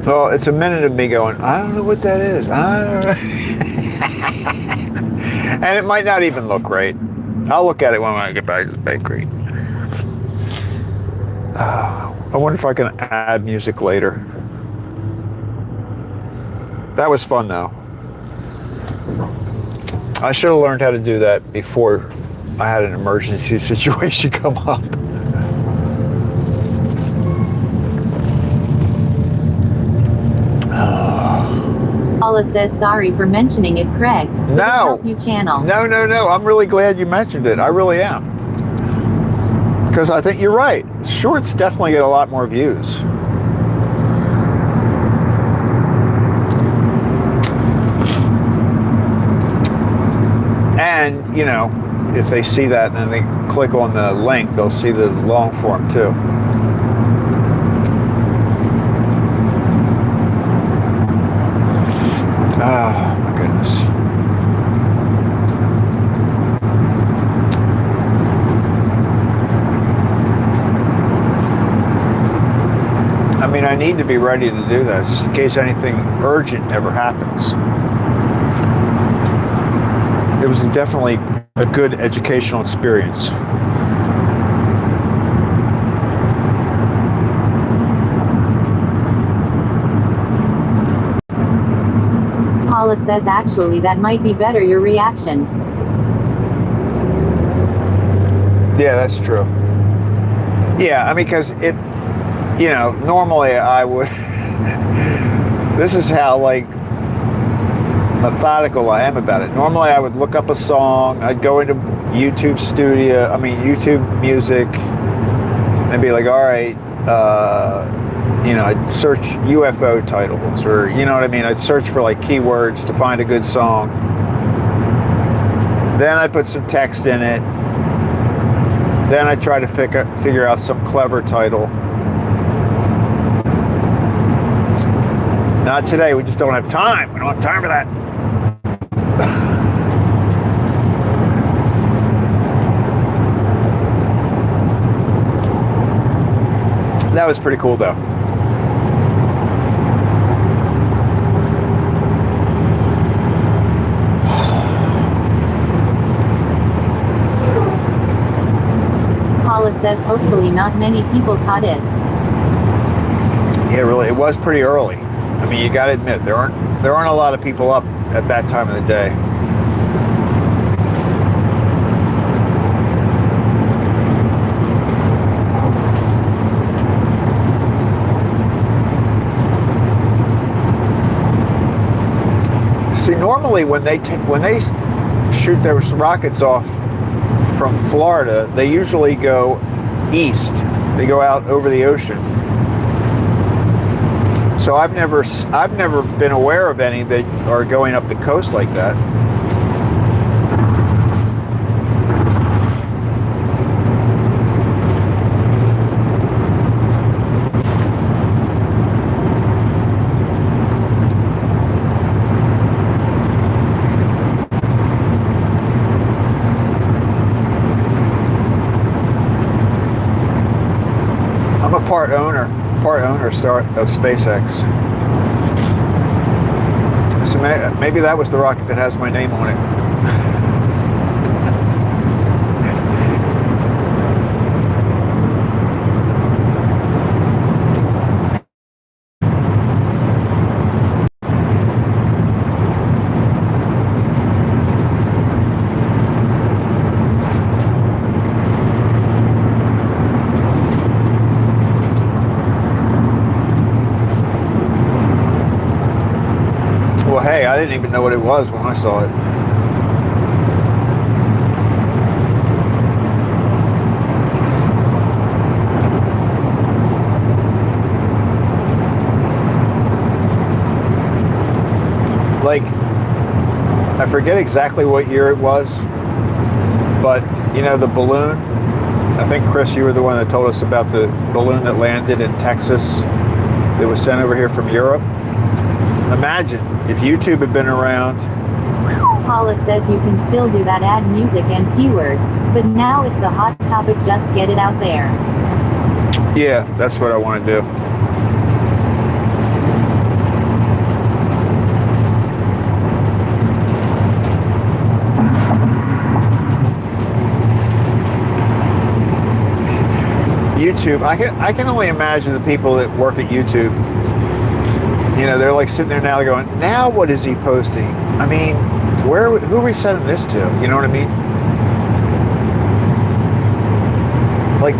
Well, it's a minute of me going, I don't know what that is. I don't know. And it might not even look right. I'll look at it when I get back to the bakery. I wonder if I can add music later. That was fun, though. I should have learned how to do that before I had an emergency situation come up. Paula says sorry for mentioning it, Craig. No. Help you channel. No. I'm really glad you mentioned it. I really am. Because I think you're right. Shorts definitely get a lot more views. And, you know, if they see that and then they click on the link, they'll see the long form too. Ah, my goodness. I mean, I need to be ready to do that, just in case anything urgent ever happens. It was definitely a good educational experience. Paula says actually that might be better, your reaction. Yeah, that's true. Yeah, I mean, because it, you know, normally I would, this is how, like, methodical I am about it. Normally I would look up a song, I'd go into YouTube Music, and be like, all right, you know, I'd search UFO titles, or, you know what I mean? I'd search for, like, keywords to find a good song. Then I put some text in it. Then I try to figure out some clever title. Not today, we just don't have time. We don't have time for that. That was pretty cool, though. Paula says hopefully not many people caught it. Yeah, really, it was pretty early. I mean, you got to admit there aren't a lot of people up at that time of the day. See, normally when they shoot those rockets off from Florida, they usually go east. They go out over the ocean. So I've never been aware of any that are going up the coast like that. I'm a part owner of SpaceX. So maybe that was the rocket that has my name on it. Well, hey, I didn't even know what it was when I saw it. Like, I forget exactly what year it was, but you know, the balloon, I think, Chris, you were the one that told us about the balloon that landed in Texas that was sent over here from Europe. Imagine if YouTube had been around. Paula says you can still do that, add music and keywords, but now it's the hot topic, just get it out there. Yeah, that's what I want to do. YouTube, I can only imagine the people that work at YouTube. You know, they're like sitting there now going, now what is he posting? I mean, who are we sending this to? You know what I mean? Like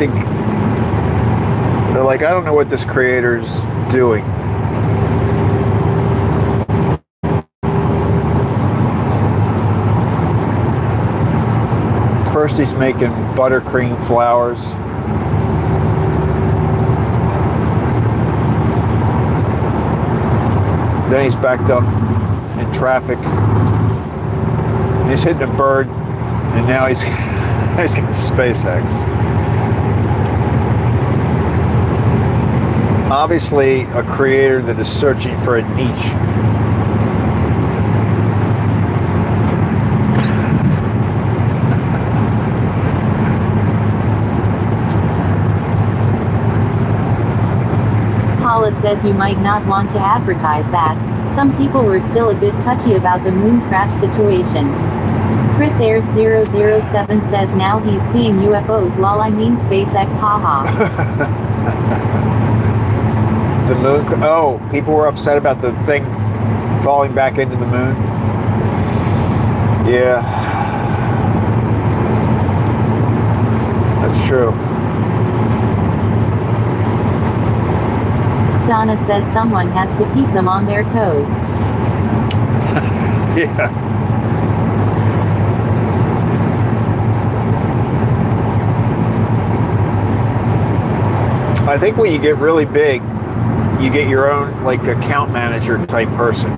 they're like, I don't know what this creator's doing. First he's making buttercream flowers. Then he's backed up in traffic. He's hitting a bird, and now he's got SpaceX. Obviously, a creator that is searching for a niche. Paula says you might not want to advertise that. Some people were still a bit touchy about the moon crash situation. Chris Ayers 007 says now he's seeing UFOs, lol, I mean SpaceX, haha. The moon, oh, people were upset about the thing falling back into the moon. Yeah. That's true. Donna says someone has to keep them on their toes. Yeah. I think when you get really big, you get your own like account manager type person.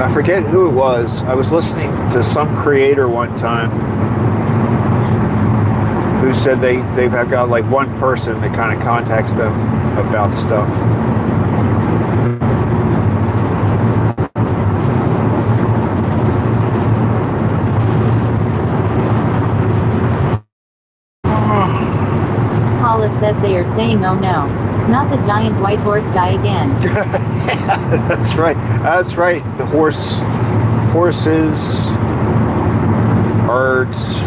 I forget who it was. I was listening to some creator one time who said they've got like one person that kind of contacts them about stuff. Paula says they are saying, oh no, not the giant white horse guy again. That's right. That's right. The horses, birds,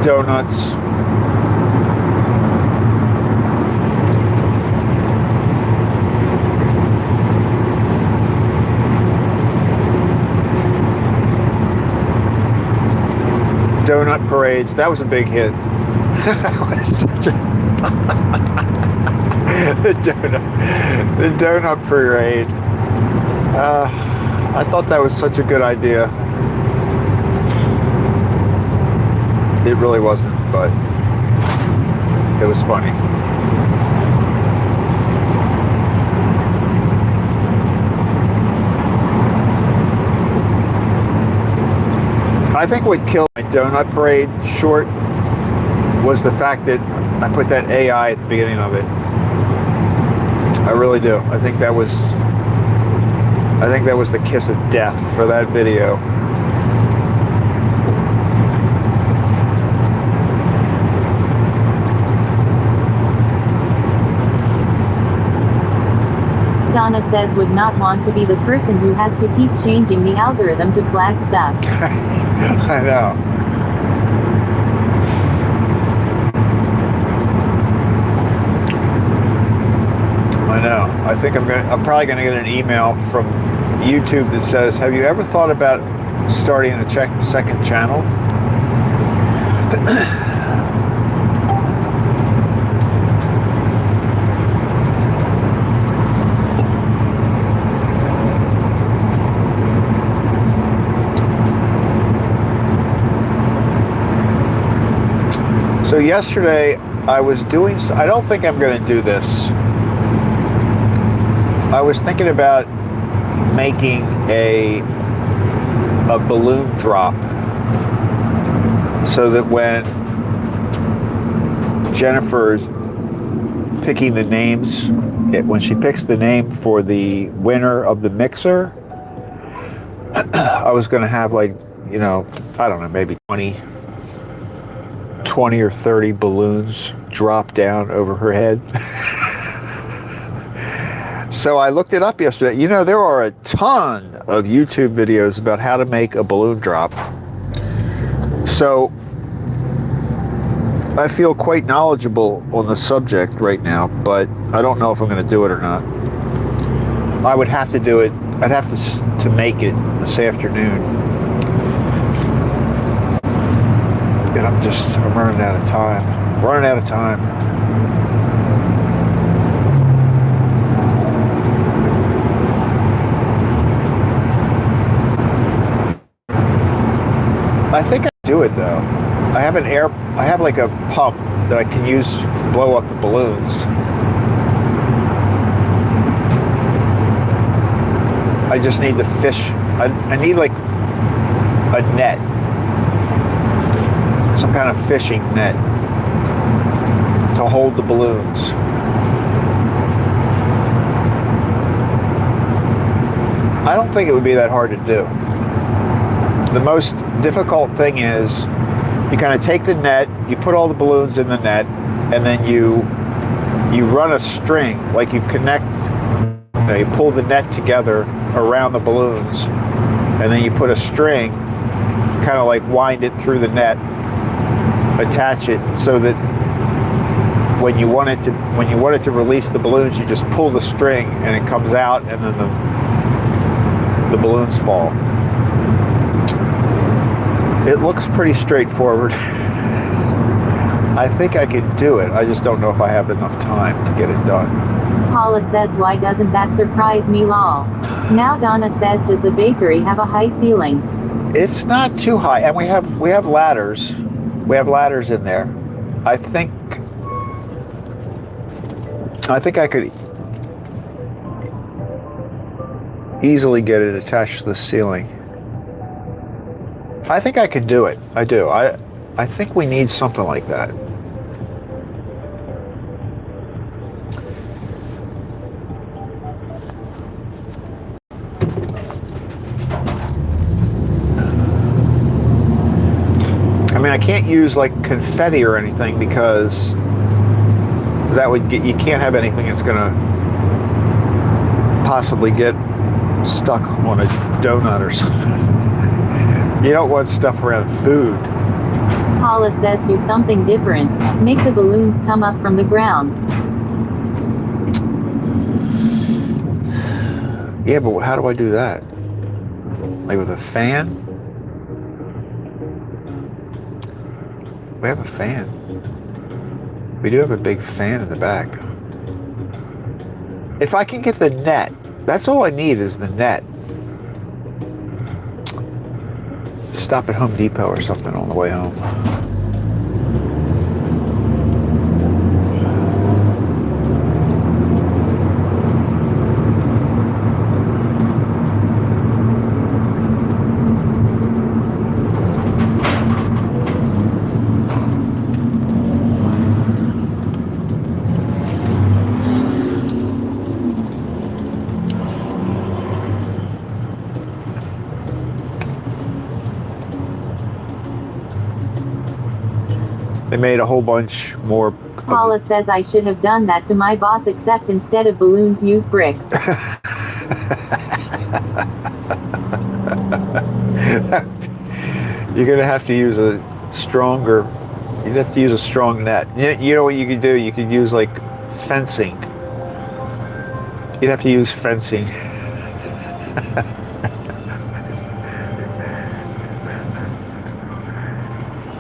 donuts. Donut parades. That was a big hit. That was such a the donut parade. I thought that was such a good idea. It really wasn't, but it was funny. I think what killed my donut parade short was the fact that I put that AI at the beginning of it. I really do. I think that was the kiss of death for that video. Donna says would not want to be the person who has to keep changing the algorithm to flag stuff. I know. I know. I think I'm probably gonna get an email from YouTube that says, "Have you ever thought about starting a second channel?" So yesterday I was doing, I don't think I'm going to do this. I was thinking about making a balloon drop so that when Jennifer's picking the names, when she picks the name for the winner of the mixer, I was going to have, like, you know, I don't know, maybe 20 or 30 balloons drop down over her head. So I looked it up yesterday. You know, there are a ton of YouTube videos about how to make a balloon drop. So I feel quite knowledgeable on the subject right now, but I don't know if I'm going to do it or not. I would have to do it. I'd have to make it this afternoon. And I'm running out of time. Running out of time. I think I do it though. I have like a pump that I can use to blow up the balloons. I just need to fish. I need like a net. Some kind of fishing net to hold the balloons. I don't think it would be that hard to do. The most difficult thing is you kind of take the net, you put all the balloons in the net, and then you run a string, like you connect, you pull the net together around the balloons, and then you put a string, kind of like wind it through the net, attach it so that when you want it to release the balloons, you just pull the string and it comes out, and then the balloons fall. It looks pretty straightforward. I think I could do it. I just don't know if I have enough time to get it done. Paula says, why doesn't that surprise me, lol. Now Donna says, does the bakery have a high ceiling? It's not too high, and we have ladders. We have ladders in there. I think I could easily get it attached to the ceiling. I think I could do it. I do. I think we need something like that. I mean, I can't use like confetti or anything because that would get, you can't have anything that's gonna possibly get stuck on a donut or something. You don't want stuff around food. Paula says do something different. Make the balloons come up from the ground. Yeah, but how do I do that? Like with a fan? We have a fan. We do have a big fan in the back. If I can get the net, that's all I need is the net. Stop at Home Depot or something on the way home. They made a whole bunch more. Paula says I should have done that to my boss, except instead of balloons, use bricks. You're gonna have to use a stronger. You'd have to use a strong net. You know what you could do? You could use like fencing. You'd have to use fencing.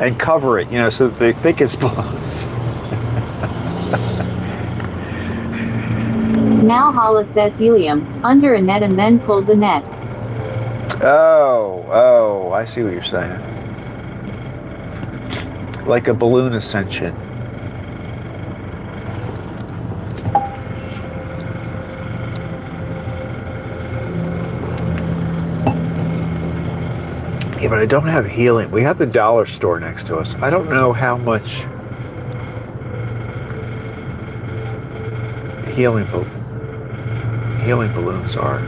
And cover it, so that they think it's balloons. Now Hala says helium, under a net and then pulled the net. Oh, I see what you're saying. Like a balloon ascension. Yeah, but I don't have helium. We have the dollar store next to us. I don't know how much helium balloons are.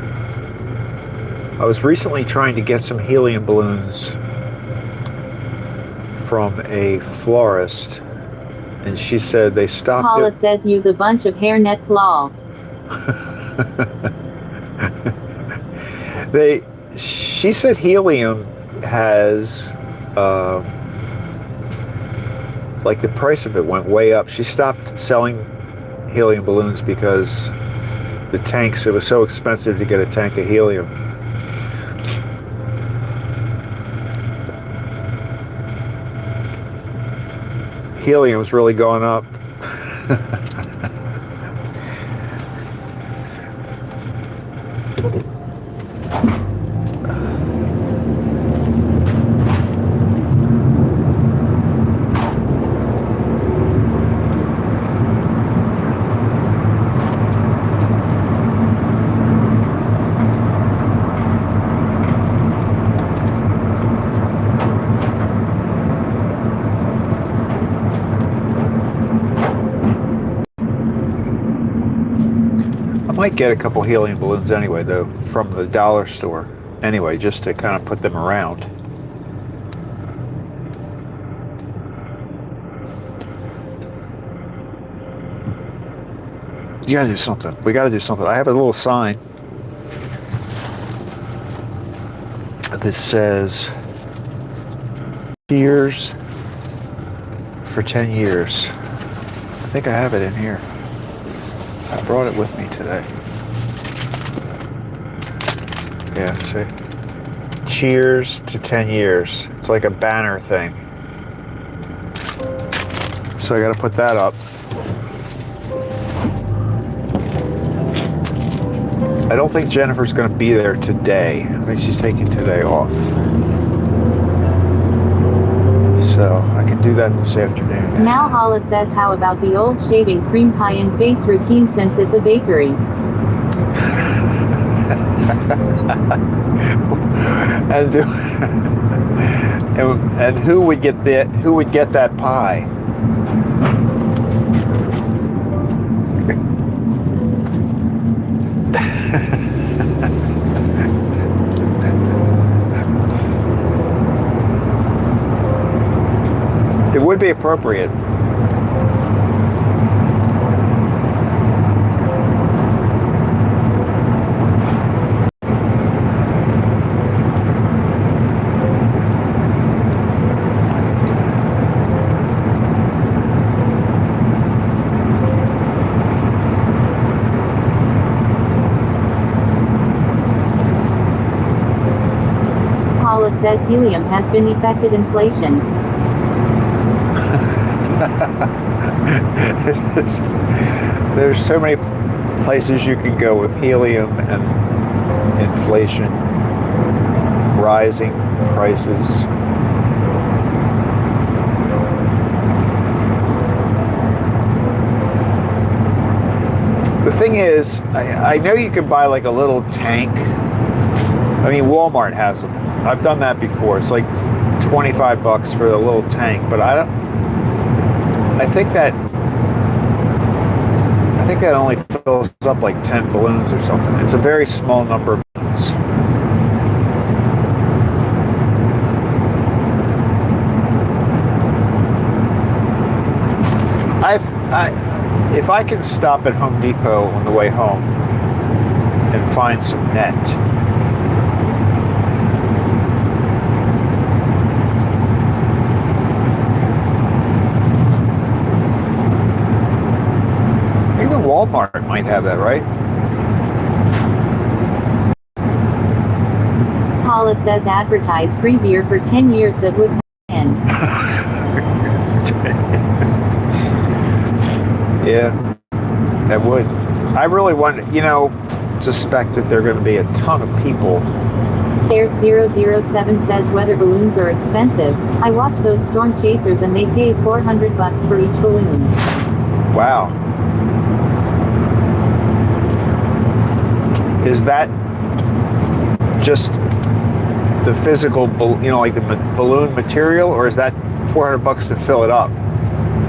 I was recently trying to get some helium balloons from a florist, and she said they stopped. Paula says use a bunch of hair nets, lol. She said helium has like the price of it went way up. She stopped selling helium balloons because the tanks, it was so expensive to get a tank of helium. Helium's really gone up. I might get a couple helium balloons anyway, though, from the dollar store. Anyway, just to kind of put them around. You gotta do something. We gotta do something. I have a little sign that says, cheers for 10 years. I think I have it in here. I brought it with me today. Yeah, see? Cheers to 10 years. It's like a banner thing. So I gotta put that up. I don't think Jennifer's gonna be there today. I think she's taking today off. So I can do that this afternoon. Now Hala says how about the old shaving cream pie and face routine since it's a bakery. and who would get that pie? It would be appropriate. says helium has been affected inflation. There's so many places you can go with helium and inflation, rising prices. The thing is, I know you can buy like a little tank. I mean, Walmart has them. I've done that before. It's like 25 bucks for a little tank, but I think that only fills up like 10 balloons or something. It's a very small number of balloons. If I can stop at Home Depot on the way home and find some net, even Walmart might have that, right? Paula says advertise free beer for 10 years that would end. Yeah, that would. I really wonder, suspect that there are going to be a ton of people. There's 007 says weather balloons are expensive. I watch those storm chasers and they pay 400 bucks for each balloon. Wow. Is that just the physical, like the balloon material, or is that 400 bucks to fill it up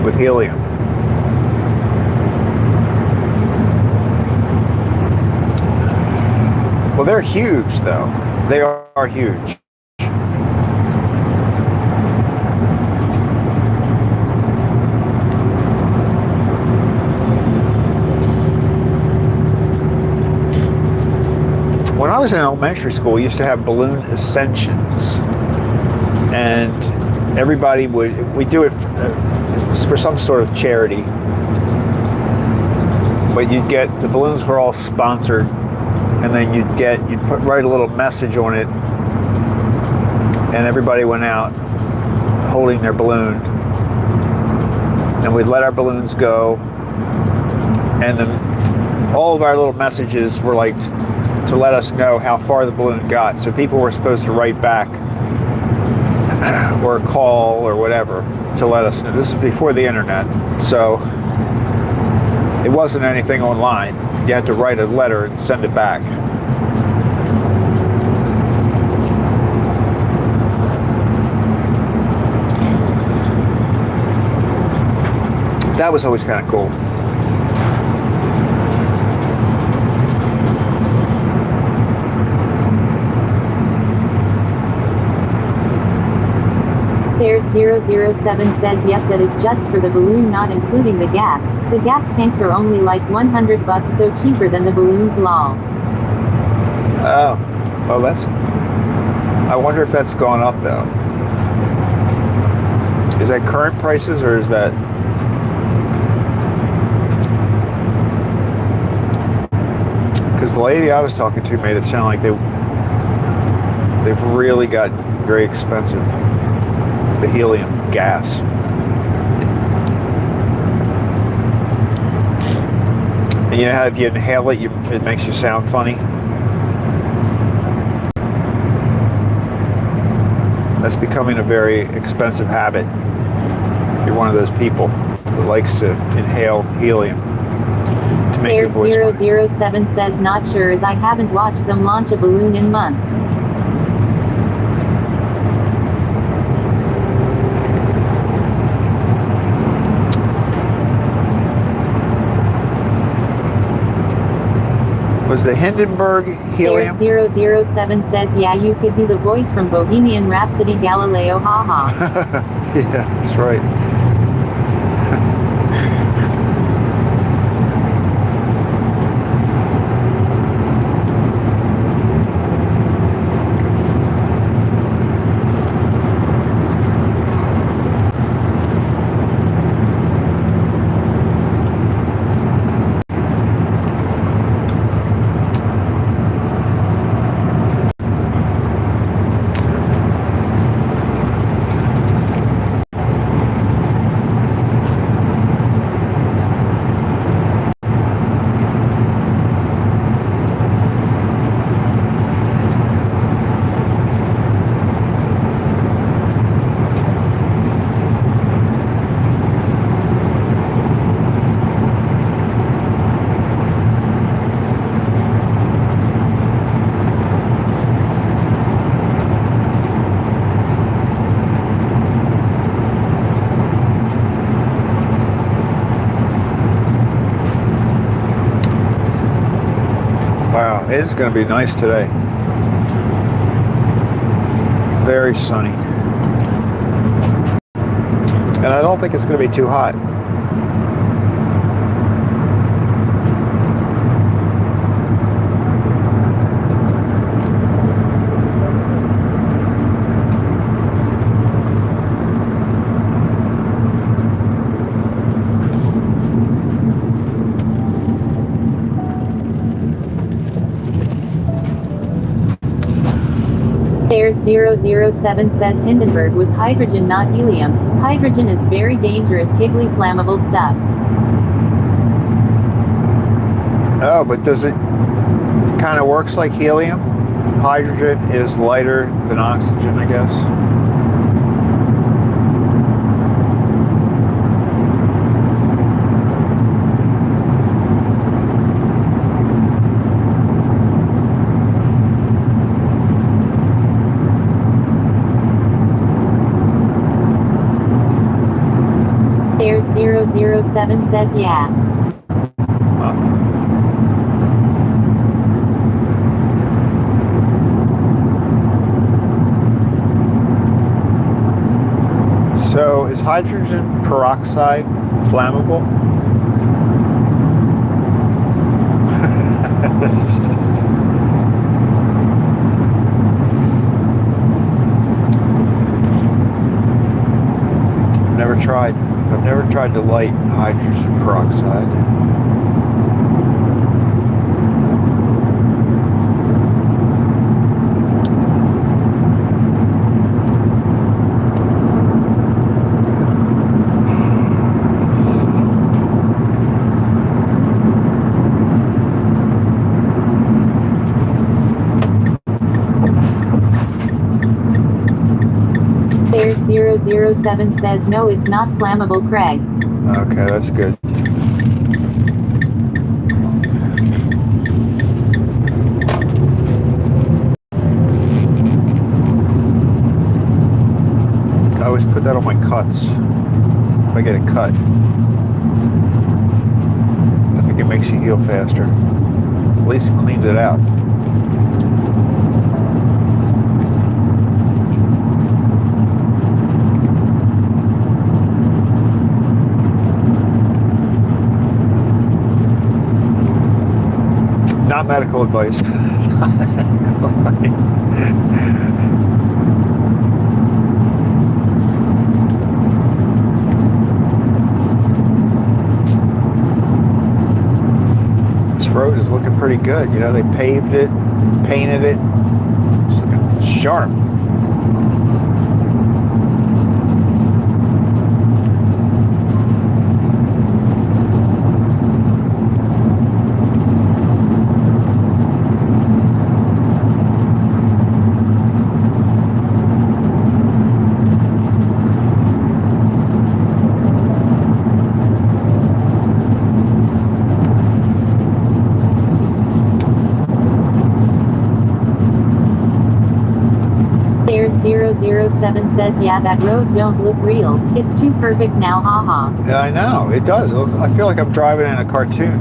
with helium? Well, they're huge, though. They are huge. When I was in elementary school, we used to have balloon ascensions, and everybody we do it for some sort of charity. But the balloons were all sponsored. And then you'd write a little message on it, and everybody went out holding their balloon, and we'd let our balloons go, and then all of our little messages were like to let us know how far the balloon got. So people were supposed to write back or call or whatever to let us know. This is before the internet, so it wasn't anything online. You had to write a letter and send it back. That was always kind of cool. There's 007 says yep, that is just for the balloon, not including the gas. The gas tanks are only like 100 bucks, so cheaper than the balloons, lol. Oh, I wonder if that's gone up though. Is that current prices, or is that? Because the lady I was talking to made it sound like they've really got very expensive. The helium gas. And you know how if you inhale it, it makes you sound funny? That's becoming a very expensive habit. If you're one of those people that likes to inhale helium to make your voice funny. There's 007 says not sure, as I haven't watched them launch a balloon in months. Was the Hindenburg helium? There's 007 says yeah, you could do the voice from Bohemian Rhapsody, Galileo, haha. Yeah, that's right. It is going to be nice today. Very sunny. And I don't think it's going to be too hot. There's 007 says Hindenburg was hydrogen, not helium. Hydrogen is very dangerous, highly flammable stuff. Oh, but does it kind of works like helium? Hydrogen is lighter than oxygen, I guess. There's 007 says yeah. So is hydrogen peroxide flammable? I've never tried to light hydrogen peroxide. There's 007 says no, it's not flammable, Craig. Okay, that's good. I always put that on my cuts. If I get a cut, I think it makes you heal faster. At least it cleans it out. Not medical advice. Not medical advice. This road is looking pretty good. You know, they paved it, painted it. It's looking sharp. There's 007 says yeah, that road don't look real. It's too perfect now, haha. Yeah, I know. It does. I feel like I'm driving in a cartoon.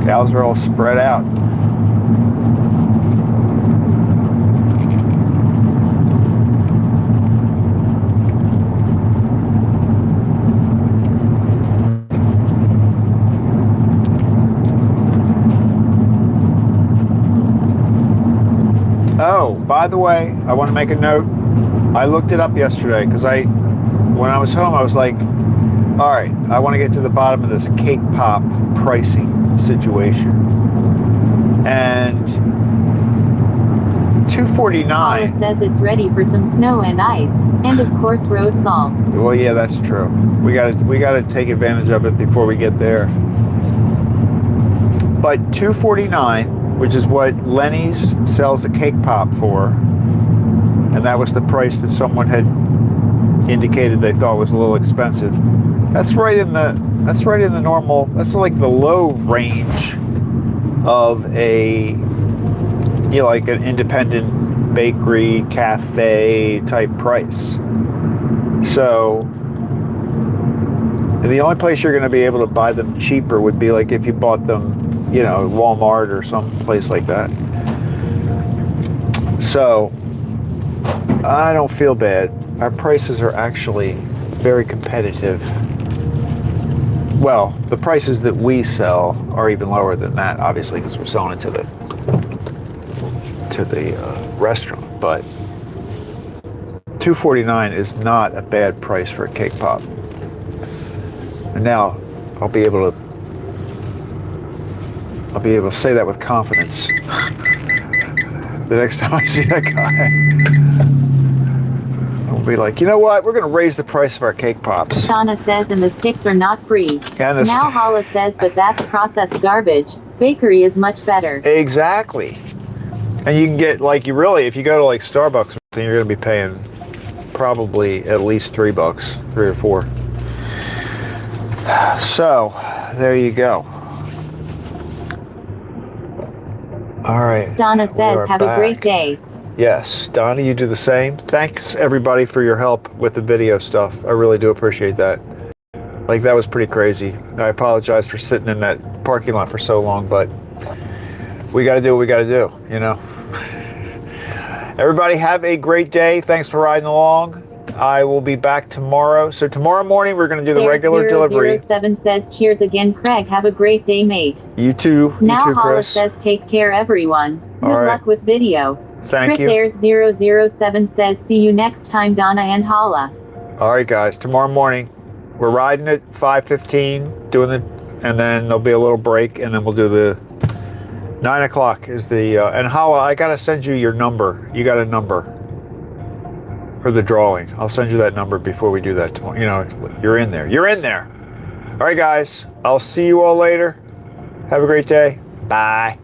Cows are all spread out. Oh, by the way, I want to make a note. I looked it up yesterday because when I was home, I was like, all right, I want to get to the bottom of this cake pop pricing situation. And $2.49. Paula says it's ready for some snow and ice, and of course road salt. Well, yeah, that's true. We gotta take advantage of it before we get there. But $2.49, which is what Lenny's sells a cake pop for, and that was the price that someone had indicated they thought was a little expensive. That's right in the normal. That's like the low range of like an independent bakery, cafe type price. So the only place you're going to be able to buy them cheaper would be like if you bought them, you know, Walmart or some place like that. So I don't feel bad. Our prices are actually very competitive. Well, the prices that we sell are even lower than that, obviously, because we're selling it to the restaurant. But $2.49 is not a bad price for a cake pop. And now I'll be able to say that with confidence the next time I see that guy. I'll be like, you know what? We're going to raise the price of our cake pops. Donna says, and the sticks are not free. And Now Hala says, but that's processed garbage. Bakery is much better. Exactly. And you can get, like, if you go to like Starbucks, then you're going to be paying probably at least $3, $3 or $4. So, there you go. All right. Donna says, have a great day. Yes, Donna, you do the same. Thanks everybody for your help with the video stuff. I really do appreciate that. Like, that was pretty crazy. I apologize for sitting in that parking lot for so long, but we got to do what we got to do, you know. Everybody have a great day. Thanks for riding along. I will be back tomorrow. So tomorrow morning we're going to do the regular delivery. 007 says, cheers again, Craig. Have a great day, mate. You too. Now you too, Hala Chris. says, take care, everyone. Good All right. luck with video. Thank you. Chris Ayers 007 says, see you next time, Donna and Hala. All right, guys. Tomorrow morning we're riding at 5:15, and then there'll be a little break, and then we'll do the 9 o'clock is the and Hala, I gotta send you your number. You got a number for the drawing. I'll send you that number before we do that tomorrow. You know, you're in there. You're in there. All right, guys. I'll see you all later. Have a great day. Bye.